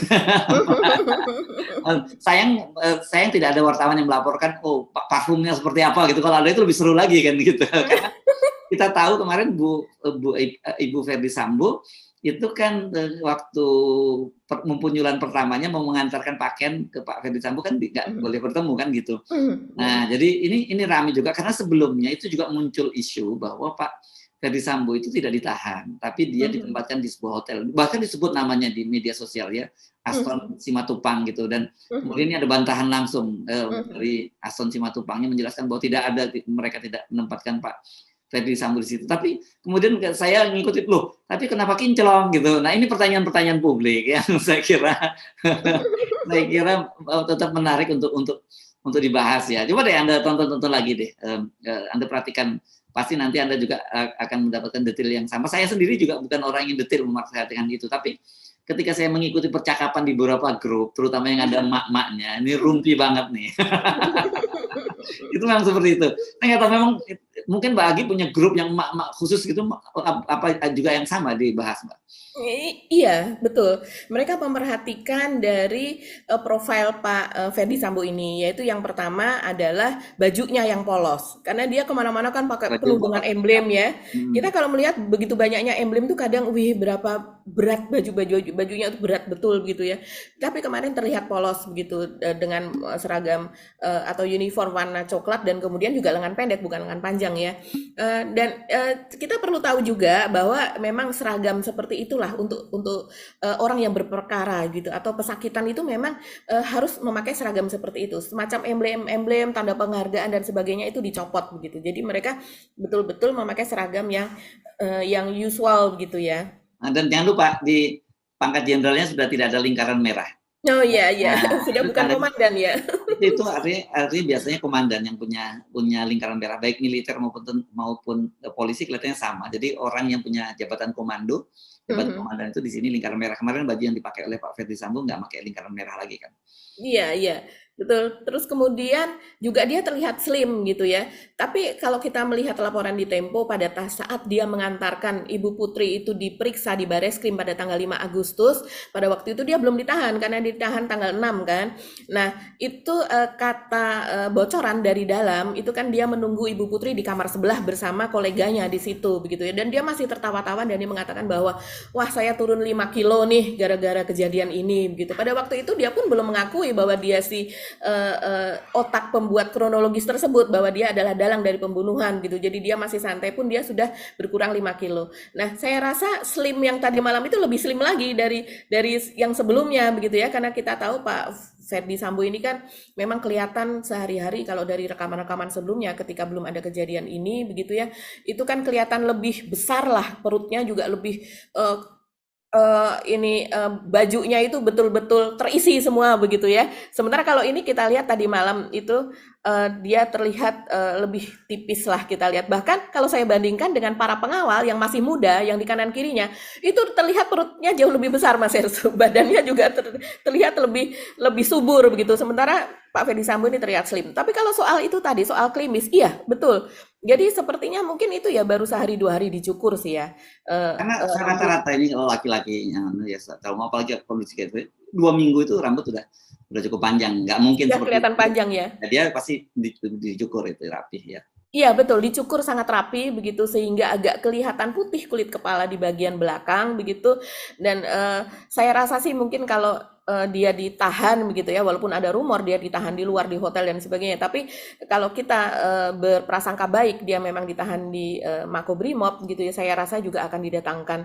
sayang tidak ada wartawan yang melaporkan parfumnya seperti apa gitu. Kalau ada itu lebih seru lagi kan gitu. Karena kita tahu kemarin Ibu Ferdi Sambo itu kan waktu pempunyulan pertamanya mau mengantarkan pakaian ke Pak Ferdi Sambo kan nggak boleh bertemu kan gitu. Nah jadi ini ramai juga karena sebelumnya itu juga muncul isu bahwa Pak Ferdi Sambo itu tidak ditahan, tapi dia ditempatkan di sebuah hotel, bahkan disebut namanya di media sosial ya, Aston Simatupang gitu. Dan kemudian ini ada bantahan langsung dari Aston Simatupangnya menjelaskan bahwa mereka tidak menempatkan Pak Ferdi Sambo di situ. Tapi kemudian saya ngikutin, loh, tapi kenapa kinclong gitu. Nah, ini pertanyaan-pertanyaan publik yang saya kira tetap menarik untuk dibahas ya. Coba deh Anda tonton lagi deh. Anda perhatikan, pasti nanti Anda juga akan mendapatkan detail yang sama. Saya sendiri juga bukan orang yang detail memperhatikan itu, tapi ketika saya mengikuti percakapan di beberapa grup, terutama yang ada emak-emaknya, ini rumpi banget nih. Itu memang seperti itu. Saya nggak tahu, memang mungkin Mbak Agi punya grup yang emak-emak khusus gitu, apa juga yang sama dibahas, Mbak? Iya, betul. Mereka memperhatikan dari profil Pak Ferdi Sambo ini, yaitu yang pertama adalah bajunya yang polos. Karena dia kemana-mana kan pakai penuh dengan emblem ya. Kita kalau melihat begitu banyaknya emblem tuh kadang, wih berapa berat bajunya itu berat betul begitu ya. Tapi kemarin terlihat polos begitu dengan seragam atau uniform warna coklat dan kemudian juga lengan pendek bukan lengan panjang ya. Dan kita perlu tahu juga bahwa memang seragam seperti itulah untuk orang yang berperkara gitu atau pesakitan itu memang harus memakai seragam seperti itu, semacam emblem-emblem tanda penghargaan dan sebagainya itu dicopot begitu. Jadi mereka betul-betul memakai seragam yang usual gitu ya. Dan jangan lupa di pangkat jenderalnya sudah tidak ada lingkaran merah. Oh iya, Nah, sudah bukan komandan ya. Itu artinya biasanya komandan yang punya lingkaran merah, baik militer maupun polisi kelihatannya sama. Jadi orang yang punya jabatan komando, jabatan komandan itu di sini lingkaran merah. Kemarin baju yang dipakai oleh Pak Ferdi Sambo nggak pakai lingkaran merah lagi kan? Iya, betul. Terus kemudian juga dia terlihat slim gitu ya. Tapi kalau kita melihat laporan di Tempo pada saat dia mengantarkan Ibu Putri itu diperiksa di Bareskrim pada tanggal 5 Agustus, pada waktu itu dia belum ditahan karena ditahan tanggal 6 kan. Nah, itu kata bocoran dari dalam itu kan dia menunggu Ibu Putri di kamar sebelah bersama koleganya di situ begitu ya. Dan dia masih tertawa-tawa dan dia mengatakan bahwa wah saya turun 5 kilo nih gara-gara kejadian ini begitu. Pada waktu itu dia pun belum mengakui bahwa dia otak pembuat kronologis tersebut, bahwa dia adalah dalang dari pembunuhan gitu. Jadi dia masih santai pun dia sudah berkurang 5 kilo. Nah, saya rasa slim yang tadi malam itu lebih slim lagi dari yang sebelumnya begitu ya, karena kita tahu Pak Ferdi Sambo ini kan memang kelihatan sehari-hari kalau dari rekaman-rekaman sebelumnya ketika belum ada kejadian ini begitu ya, itu kan kelihatan lebih besar lah, perutnya juga lebih bajunya itu betul-betul terisi semua begitu ya. Sementara kalau ini kita lihat tadi malam itu dia terlihat lebih tipis lah kita lihat. Bahkan kalau saya bandingkan dengan para pengawal yang masih muda yang di kanan kirinya, itu terlihat perutnya jauh lebih besar Mas Ersu. Badannya juga terlihat lebih subur begitu. Sementara Pak Ferdi Sambo ini terlihat slim. Tapi kalau soal itu tadi, soal klimis, iya betul. Jadi sepertinya mungkin itu ya baru sehari 2 hari dicukur sih ya. Karena rata-rata ini kalau laki-laki yang ya tahu, apalagi kondisi kayak itu 2 minggu itu rambut udah cukup panjang, nggak mungkin ya, seperti kelihatan itu. panjang ya. Nah, dia pasti dicukur itu rapih ya. Iya betul, dicukur sangat rapi begitu sehingga agak kelihatan putih kulit kepala di bagian belakang begitu. Dan saya rasa sih mungkin kalau dia ditahan begitu ya, walaupun ada rumor dia ditahan di luar di hotel dan sebagainya, tapi kalau kita berprasangka baik dia memang ditahan di Makobrimob gitu ya, saya rasa juga akan didatangkan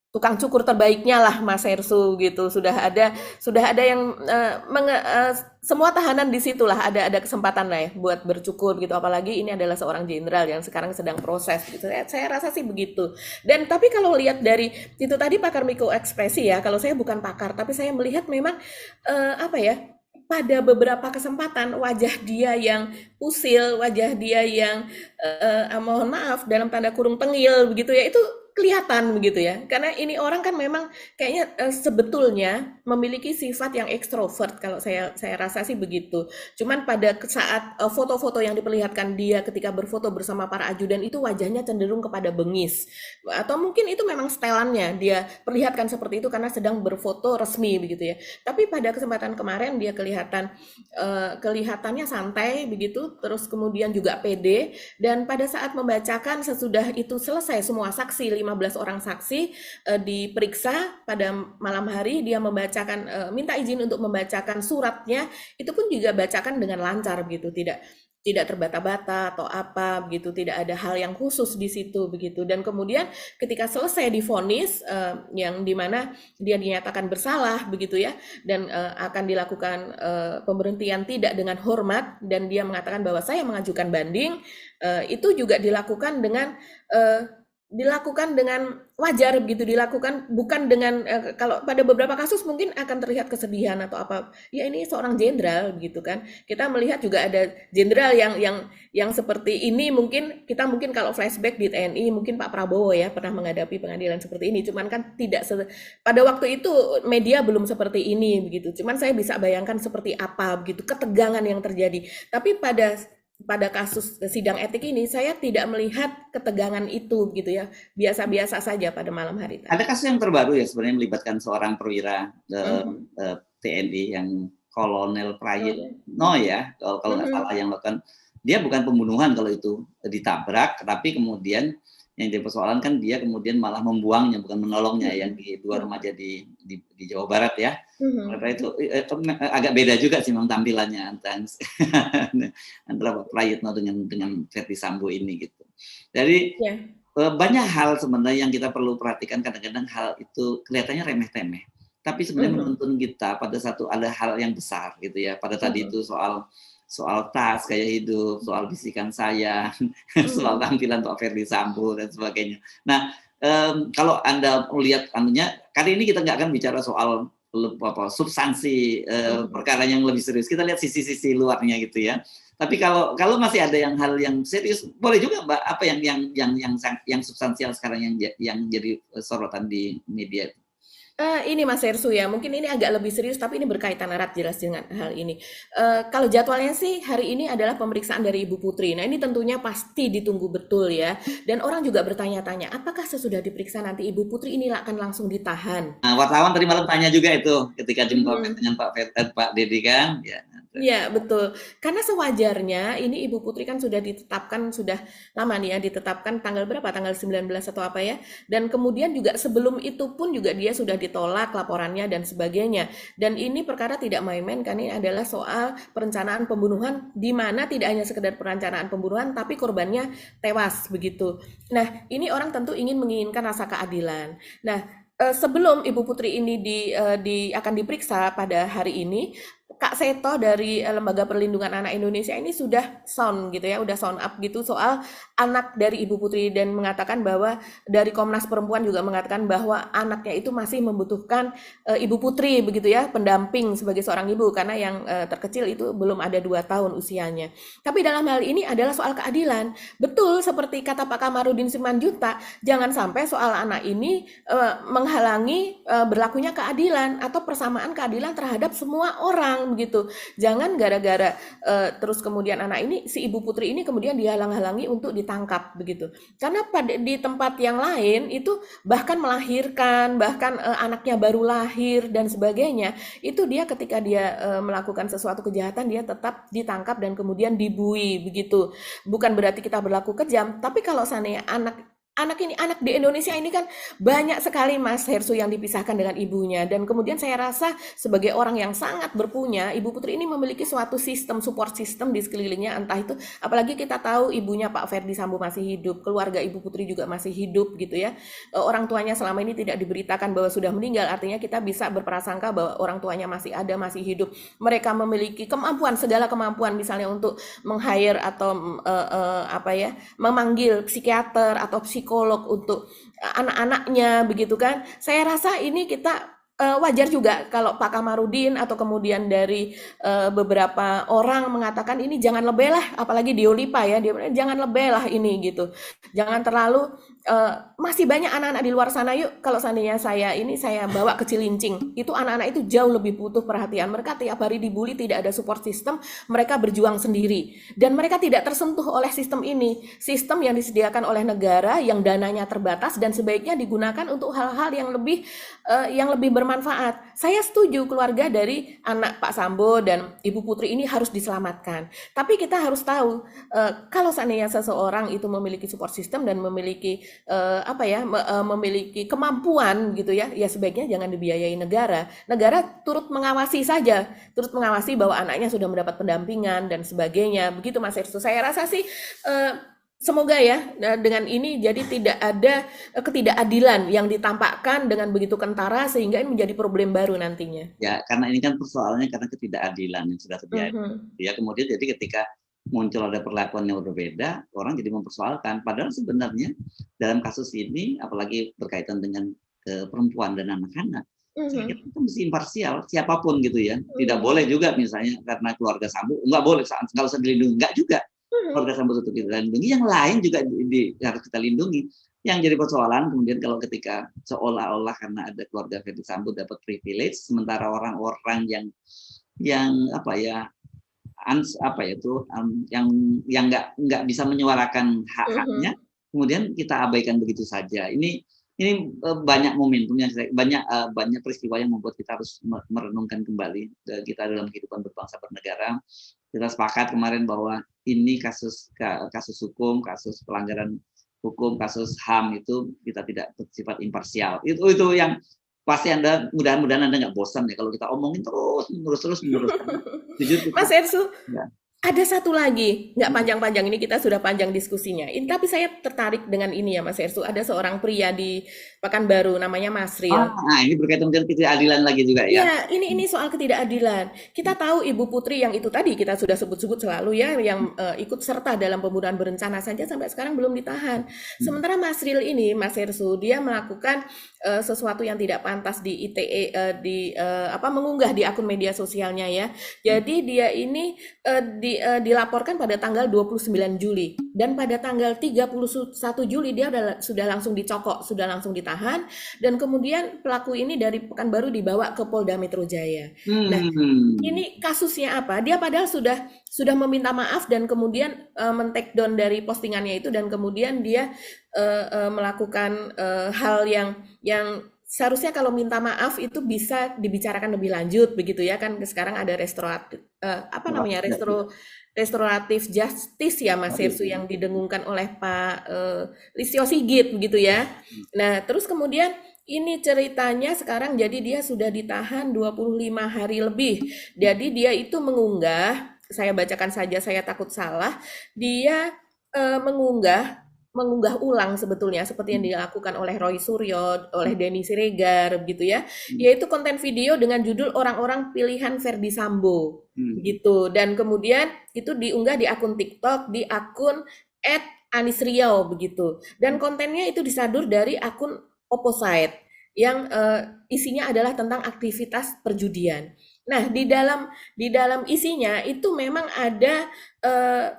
tukang cukur terbaiknya lah Mas Ersu gitu. Sudah ada yang semua tahanan di situlah ada kesempatan lah ya buat bercukur gitu, apalagi ini adalah seorang jenderal yang sekarang sedang proses gitu. Saya rasa sih begitu. Dan tapi kalau lihat dari itu tadi pakar mikroekspresi ya, kalau saya bukan pakar tapi saya melihat memang pada beberapa kesempatan wajah dia yang usil, wajah dia yang mohon maaf dalam tanda kurung tengil begitu ya, itu kelihatan begitu ya, karena ini orang kan memang kayaknya sebetulnya memiliki sifat yang ekstrovert, kalau saya rasa sih begitu. Cuman pada saat foto-foto yang diperlihatkan dia ketika berfoto bersama para ajudan itu wajahnya cenderung kepada bengis, atau mungkin itu memang setelannya dia perlihatkan seperti itu karena sedang berfoto resmi begitu ya. Tapi pada kesempatan kemarin dia kelihatannya santai begitu, terus kemudian juga pede, dan pada saat membacakan sesudah itu selesai semua saksi 15 orang saksi diperiksa pada malam hari, dia membacakan minta izin untuk membacakan suratnya, itu pun juga bacakan dengan lancar begitu, tidak tidak terbata-bata atau apa begitu, tidak ada hal yang khusus di situ begitu. Dan kemudian ketika selesai divonis yang dimana dia dinyatakan bersalah begitu ya, dan akan dilakukan pemberhentian tidak dengan hormat, dan dia mengatakan bahwa saya mengajukan banding, itu juga dilakukan dengan wajar begitu, dilakukan bukan dengan kalau pada beberapa kasus mungkin akan terlihat kesedihan atau apa, ya ini seorang jenderal begitu kan, kita melihat juga ada jenderal yang seperti ini, mungkin kalau flashback di TNI mungkin Pak Prabowo ya pernah menghadapi pengadilan seperti ini, cuman kan tidak pada waktu itu media belum seperti ini begitu, cuman saya bisa bayangkan seperti apa begitu ketegangan yang terjadi. Tapi pada kasus sidang etik ini saya tidak melihat ketegangan itu gitu ya, biasa-biasa saja pada malam hari tadi. Ada kasus yang terbaru ya sebenarnya melibatkan seorang perwira TNI yang Kolonel Prayitno ya, kalau nggak salah, yang melakukan, dia bukan pembunuhan kalau itu ditabrak, tapi kemudian yang dipersoalan kan dia kemudian malah membuangnya, bukan menolongnya, yang di dua remaja di Jawa Barat ya. Karena itu agak beda juga sih memang tampilannya antara Pak Prayitno dengan Verdi Sambo ini gitu. Jadi banyak hal sebenarnya yang kita perlu perhatikan, kadang-kadang hal itu kelihatannya remeh-temeh, tapi sebenarnya menuntun kita pada ada hal yang besar gitu ya. Pada tadi itu soal tas, gaya hidup, soal bisikan saya, soal tampilan Pak Verdi Sambo dan sebagainya. Nah, kalau Anda melihat kali ini kita nggak akan bicara soal substansi perkara yang lebih serius. Kita lihat sisi-sisi luarnya gitu ya. Tapi kalau masih ada hal yang serius, boleh juga Mbak, apa yang substansial sekarang yang jadi sorotan di media. Ini Mas Hersu ya, mungkin ini agak lebih serius, tapi ini berkaitan erat jelas dengan hal ini. Kalau jadwalnya sih hari ini adalah pemeriksaan dari Ibu Putri. Nah ini tentunya pasti ditunggu betul ya. Dan orang juga bertanya-tanya, apakah sesudah diperiksa nanti Ibu Putri ini akan langsung ditahan? Nah, wartawan tadi malam tanya juga itu ketika jumpa dengan Pak Dedi kan. Iya betul, karena sewajarnya ini Ibu Putri kan sudah ditetapkan, sudah lama nih ya, ditetapkan tanggal berapa, tanggal 19 atau apa ya, dan kemudian juga sebelum itu pun juga dia sudah ditolak laporannya dan sebagainya. Dan ini perkara tidak main-main kan, ini adalah soal perencanaan pembunuhan, di mana tidak hanya sekedar perencanaan pembunuhan tapi korbannya tewas begitu. Nah ini orang tentu menginginkan rasa keadilan. Nah sebelum Ibu Putri ini akan diperiksa pada hari ini, Kak Seto dari Lembaga Perlindungan Anak Indonesia ini sudah sound gitu ya, udah sound up gitu soal anak dari Ibu Putri, dan mengatakan bahwa dari Komnas Perempuan juga mengatakan bahwa anaknya itu masih membutuhkan Ibu Putri begitu ya, pendamping sebagai seorang ibu, karena yang terkecil itu belum ada 2 tahun usianya. Tapi dalam hal ini adalah soal keadilan. Betul seperti kata Pak Kamarudin Simanjuntak, jangan sampai soal anak ini menghalangi berlakunya keadilan atau persamaan keadilan terhadap semua orang begitu. Jangan gara-gara terus kemudian anak ini, si Ibu Putri ini kemudian dihalang-halangi untuk ditangkap begitu. Karena di tempat yang lain itu bahkan melahirkan, bahkan anaknya baru lahir dan sebagainya, itu dia ketika dia melakukan sesuatu kejahatan dia tetap ditangkap dan kemudian dibui begitu. Bukan berarti kita berlaku kejam, tapi kalau seandainya anak di Indonesia ini kan banyak sekali Mas Hersu yang dipisahkan dengan ibunya, dan kemudian saya rasa sebagai orang yang sangat berpunya, Ibu Putri ini memiliki suatu sistem, support system di sekelilingnya, entah itu, apalagi kita tahu ibunya Pak Verdi Sambo masih hidup, keluarga Ibu Putri juga masih hidup gitu ya, orang tuanya selama ini tidak diberitakan bahwa sudah meninggal, artinya kita bisa berprasangka bahwa orang tuanya masih ada, masih hidup, mereka memiliki kemampuan, segala kemampuan, misalnya untuk meng-hire atau memanggil psikiater atau psikolog untuk anak-anaknya begitu kan. Saya rasa ini kita wajar juga kalau Pak Kamarudin atau kemudian dari beberapa orang mengatakan ini jangan lebih lah, apalagi Diolipa ya, dia jangan lebih lah ini gitu, jangan terlalu masih banyak anak-anak di luar sana. Yuk, kalau seandainya saya bawa ke Cilincing, itu anak-anak itu jauh lebih butuh perhatian, mereka tiap hari dibully, tidak ada support system, mereka berjuang sendiri dan mereka tidak tersentuh oleh sistem ini, sistem yang disediakan oleh negara yang dananya terbatas dan sebaiknya digunakan untuk hal-hal yang lebih bermanfaat bermanfaat. Saya setuju keluarga dari anak Pak Sambo dan Ibu Putri ini harus diselamatkan. Tapi kita harus tahu kalau seandainya seseorang itu memiliki support system dan memiliki memiliki kemampuan gitu ya, ya sebaiknya jangan dibiayai negara. Negara turut mengawasi saja, turut mengawasi bahwa anaknya sudah mendapat pendampingan dan sebagainya. Begitu Mas Ersu. Saya rasa sih semoga ya dengan ini jadi tidak ada ketidakadilan yang ditampakkan dengan begitu kentara sehingga ini menjadi problem baru nantinya. Ya, karena ini kan persoalannya karena ketidakadilan yang sudah terjadi. Ya, kemudian jadi ketika muncul ada perlakuan yang berbeda, orang jadi mempersoalkan. Padahal sebenarnya dalam kasus ini, apalagi berkaitan dengan perempuan dan anak-anak, saya kira itu mesti imparsial, siapapun gitu ya. Tidak boleh juga misalnya karena keluarga Sambo, nggak boleh kalau saya dilindungi, nggak juga. Keluarga Sambo itu kita lindungi, yang lain juga harus kita lindungi. Yang jadi persoalan kemudian kalau ketika seolah-olah karena ada keluarga Ferdi Sambo dapat privilege, sementara orang-orang yang yang nggak bisa menyuarakan hak-haknya, kemudian kita abaikan begitu saja. Ini banyak momentumnya, banyak peristiwa yang membuat kita harus merenungkan kembali kita dalam kehidupan berbangsa bernegara. Kita sepakat kemarin bahwa ini kasus hukum, kasus pelanggaran hukum, kasus HAM itu kita tidak bersifat imparsial. Itu yang pasti Anda mudah-mudahan Anda nggak bosan ya kalau kita omongin terus. Jujur, Mas Ersu, ya. ada satu lagi, nggak panjang-panjang ini kita sudah panjang diskusinya. Tapi saya tertarik dengan ini ya Mas Ersu. Ada seorang pria di Pekanbaru namanya Masril. Nah, ini berkaitan dengan ketidakadilan lagi juga ya. Ya, ini soal ketidakadilan. Kita tahu Ibu Putri yang itu tadi kita sudah sebut-sebut selalu ya, yang ikut serta dalam pembunuhan berencana saja sampai sekarang belum ditahan. Sementara Masril ini, Mas Ersu, dia melakukan sesuatu yang tidak pantas di ITE, mengunggah di akun media sosialnya ya. Jadi dia ini dilaporkan pada tanggal 29 Juli dan pada tanggal 31 Juli dia sudah langsung dicokok, sudah langsung ditahan dan kemudian pelaku ini dari Pekanbaru dibawa ke Polda Metro Jaya. Nah, ini kasusnya apa? Dia padahal sudah meminta maaf dan kemudian men-take down dari postingannya itu dan kemudian dia melakukan hal yang seharusnya kalau minta maaf itu bisa dibicarakan lebih lanjut begitu ya kan sekarang ada restoratif justice ya Mas Ersu yang didengungkan oleh Pak Listio Sigit begitu ya. Nah, terus kemudian ini ceritanya sekarang jadi dia sudah ditahan 25 hari lebih. Jadi dia itu mengunggah, saya bacakan saja saya takut salah, dia mengunggah ulang sebetulnya seperti yang dilakukan oleh Roy Suryo, oleh Denny Siregar begitu ya, yaitu konten video dengan judul orang-orang pilihan Ferdi Sambo gitu dan kemudian itu diunggah di akun TikTok di akun @anisriau begitu dan kontennya itu disadur dari akun Opposite yang isinya adalah tentang aktivitas perjudian. Nah, di dalam isinya itu memang ada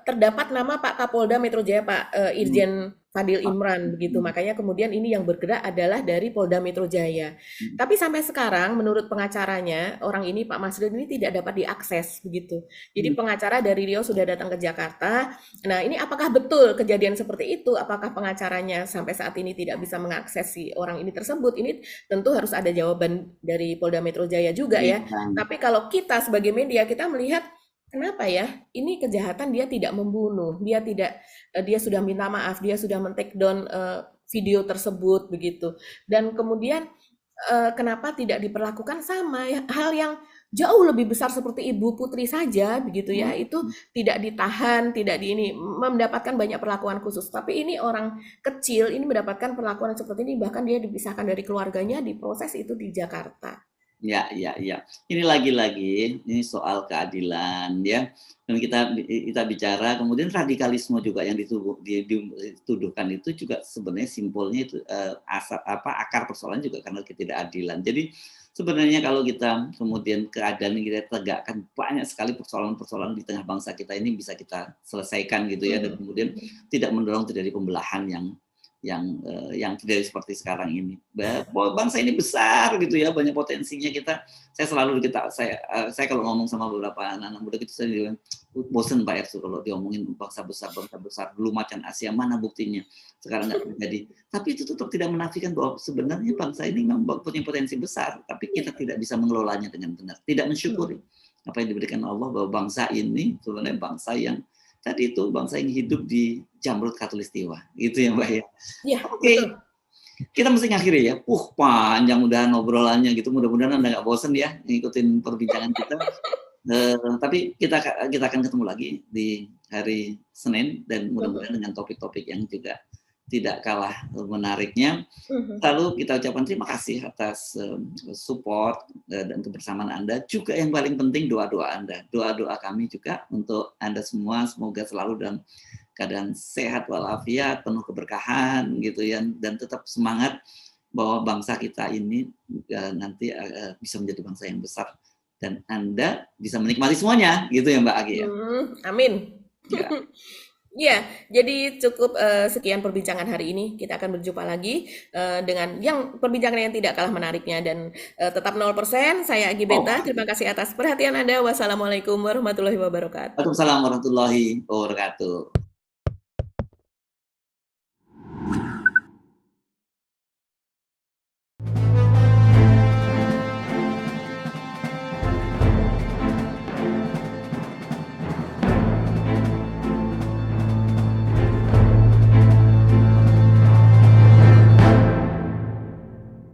terdapat nama Pak Kapolda Metro Jaya Pak Irjen Fadil Imran begitu. Makanya kemudian ini yang bergerak adalah dari Polda Metro Jaya. Tapi sampai sekarang menurut pengacaranya orang ini Pak Masril ini tidak dapat diakses begitu. Jadi pengacara dari Riau sudah datang ke Jakarta. Nah, ini apakah betul kejadian seperti itu? Apakah pengacaranya sampai saat ini tidak bisa mengakses si orang ini tersebut? Ini tentu harus ada jawaban dari Polda Metro Jaya juga ya. Tapi kalau kita sebagai media kita melihat kenapa ya? Ini kejahatan dia tidak membunuh, dia sudah minta maaf, dia sudah men-take down video tersebut begitu. Dan kemudian kenapa tidak diperlakukan sama hal yang jauh lebih besar seperti Ibu Putri saja begitu ya, itu tidak ditahan, tidak mendapatkan banyak perlakuan khusus. Tapi ini orang kecil ini mendapatkan perlakuan seperti ini, bahkan dia dipisahkan dari keluarganya, diproses itu di Jakarta. Ya. Ini lagi-lagi ini soal keadilan ya. Dan kita bicara kemudian radikalisme juga yang dituduhkan itu juga sebenarnya simpulnya itu akar persoalan juga karena ketidakadilan. Jadi sebenarnya kalau kita kemudian keadilan kita tegakkan banyak sekali persoalan-persoalan di tengah bangsa kita ini bisa kita selesaikan gitu ya dan kemudian tidak mendorong terjadi pembelahan yang tidak seperti sekarang ini. Bangsa ini besar gitu ya, banyak potensinya saya kalau ngomong sama beberapa anak-anak muda gitu saya bilang bosen Pak Ersu kalau diomongin bangsa besar dulu macan Asia, mana buktinya sekarang nggak terjadi. Tapi itu tetap tidak menafikan bahwa sebenarnya bangsa ini memang punya potensi besar, tapi kita tidak bisa mengelolanya dengan benar, tidak mensyukuri apa yang diberikan Allah, bahwa bangsa ini sebenarnya bangsa yang tadi itu bangsa yang hidup di jamrut Katulistiwa, gitu ya Mbak ya. Iya, Oke. Kita mesti ngakhiri ya. Panjang udah ngobrolannya gitu. Mudah-mudahan Anda nggak bosen ya ngikutin perbincangan kita. Tapi kita akan ketemu lagi di hari Senin dan mudah-mudahan dengan topik-topik yang juga tidak kalah menariknya. Lalu kita ucapkan terima kasih atas support dan kebersamaan Anda. Juga yang paling penting doa-doa Anda. Doa-doa kami juga untuk Anda semua, semoga selalu dalam keadaan sehat walafiat, penuh keberkahan gitu ya, dan tetap semangat bahwa bangsa kita ini nanti bisa menjadi bangsa yang besar dan Anda bisa menikmati semuanya gitu ya Mbak Agi ya. Amin. Ya. Ya, jadi cukup sekian perbincangan hari ini. Kita akan berjumpa lagi dengan yang perbincangan yang tidak kalah menariknya dan tetap 0%. Saya Agi Beta. Terima kasih atas perhatian Anda. Wassalamualaikum warahmatullahi wabarakatuh. Waalaikumsalam warahmatullahi wabarakatuh.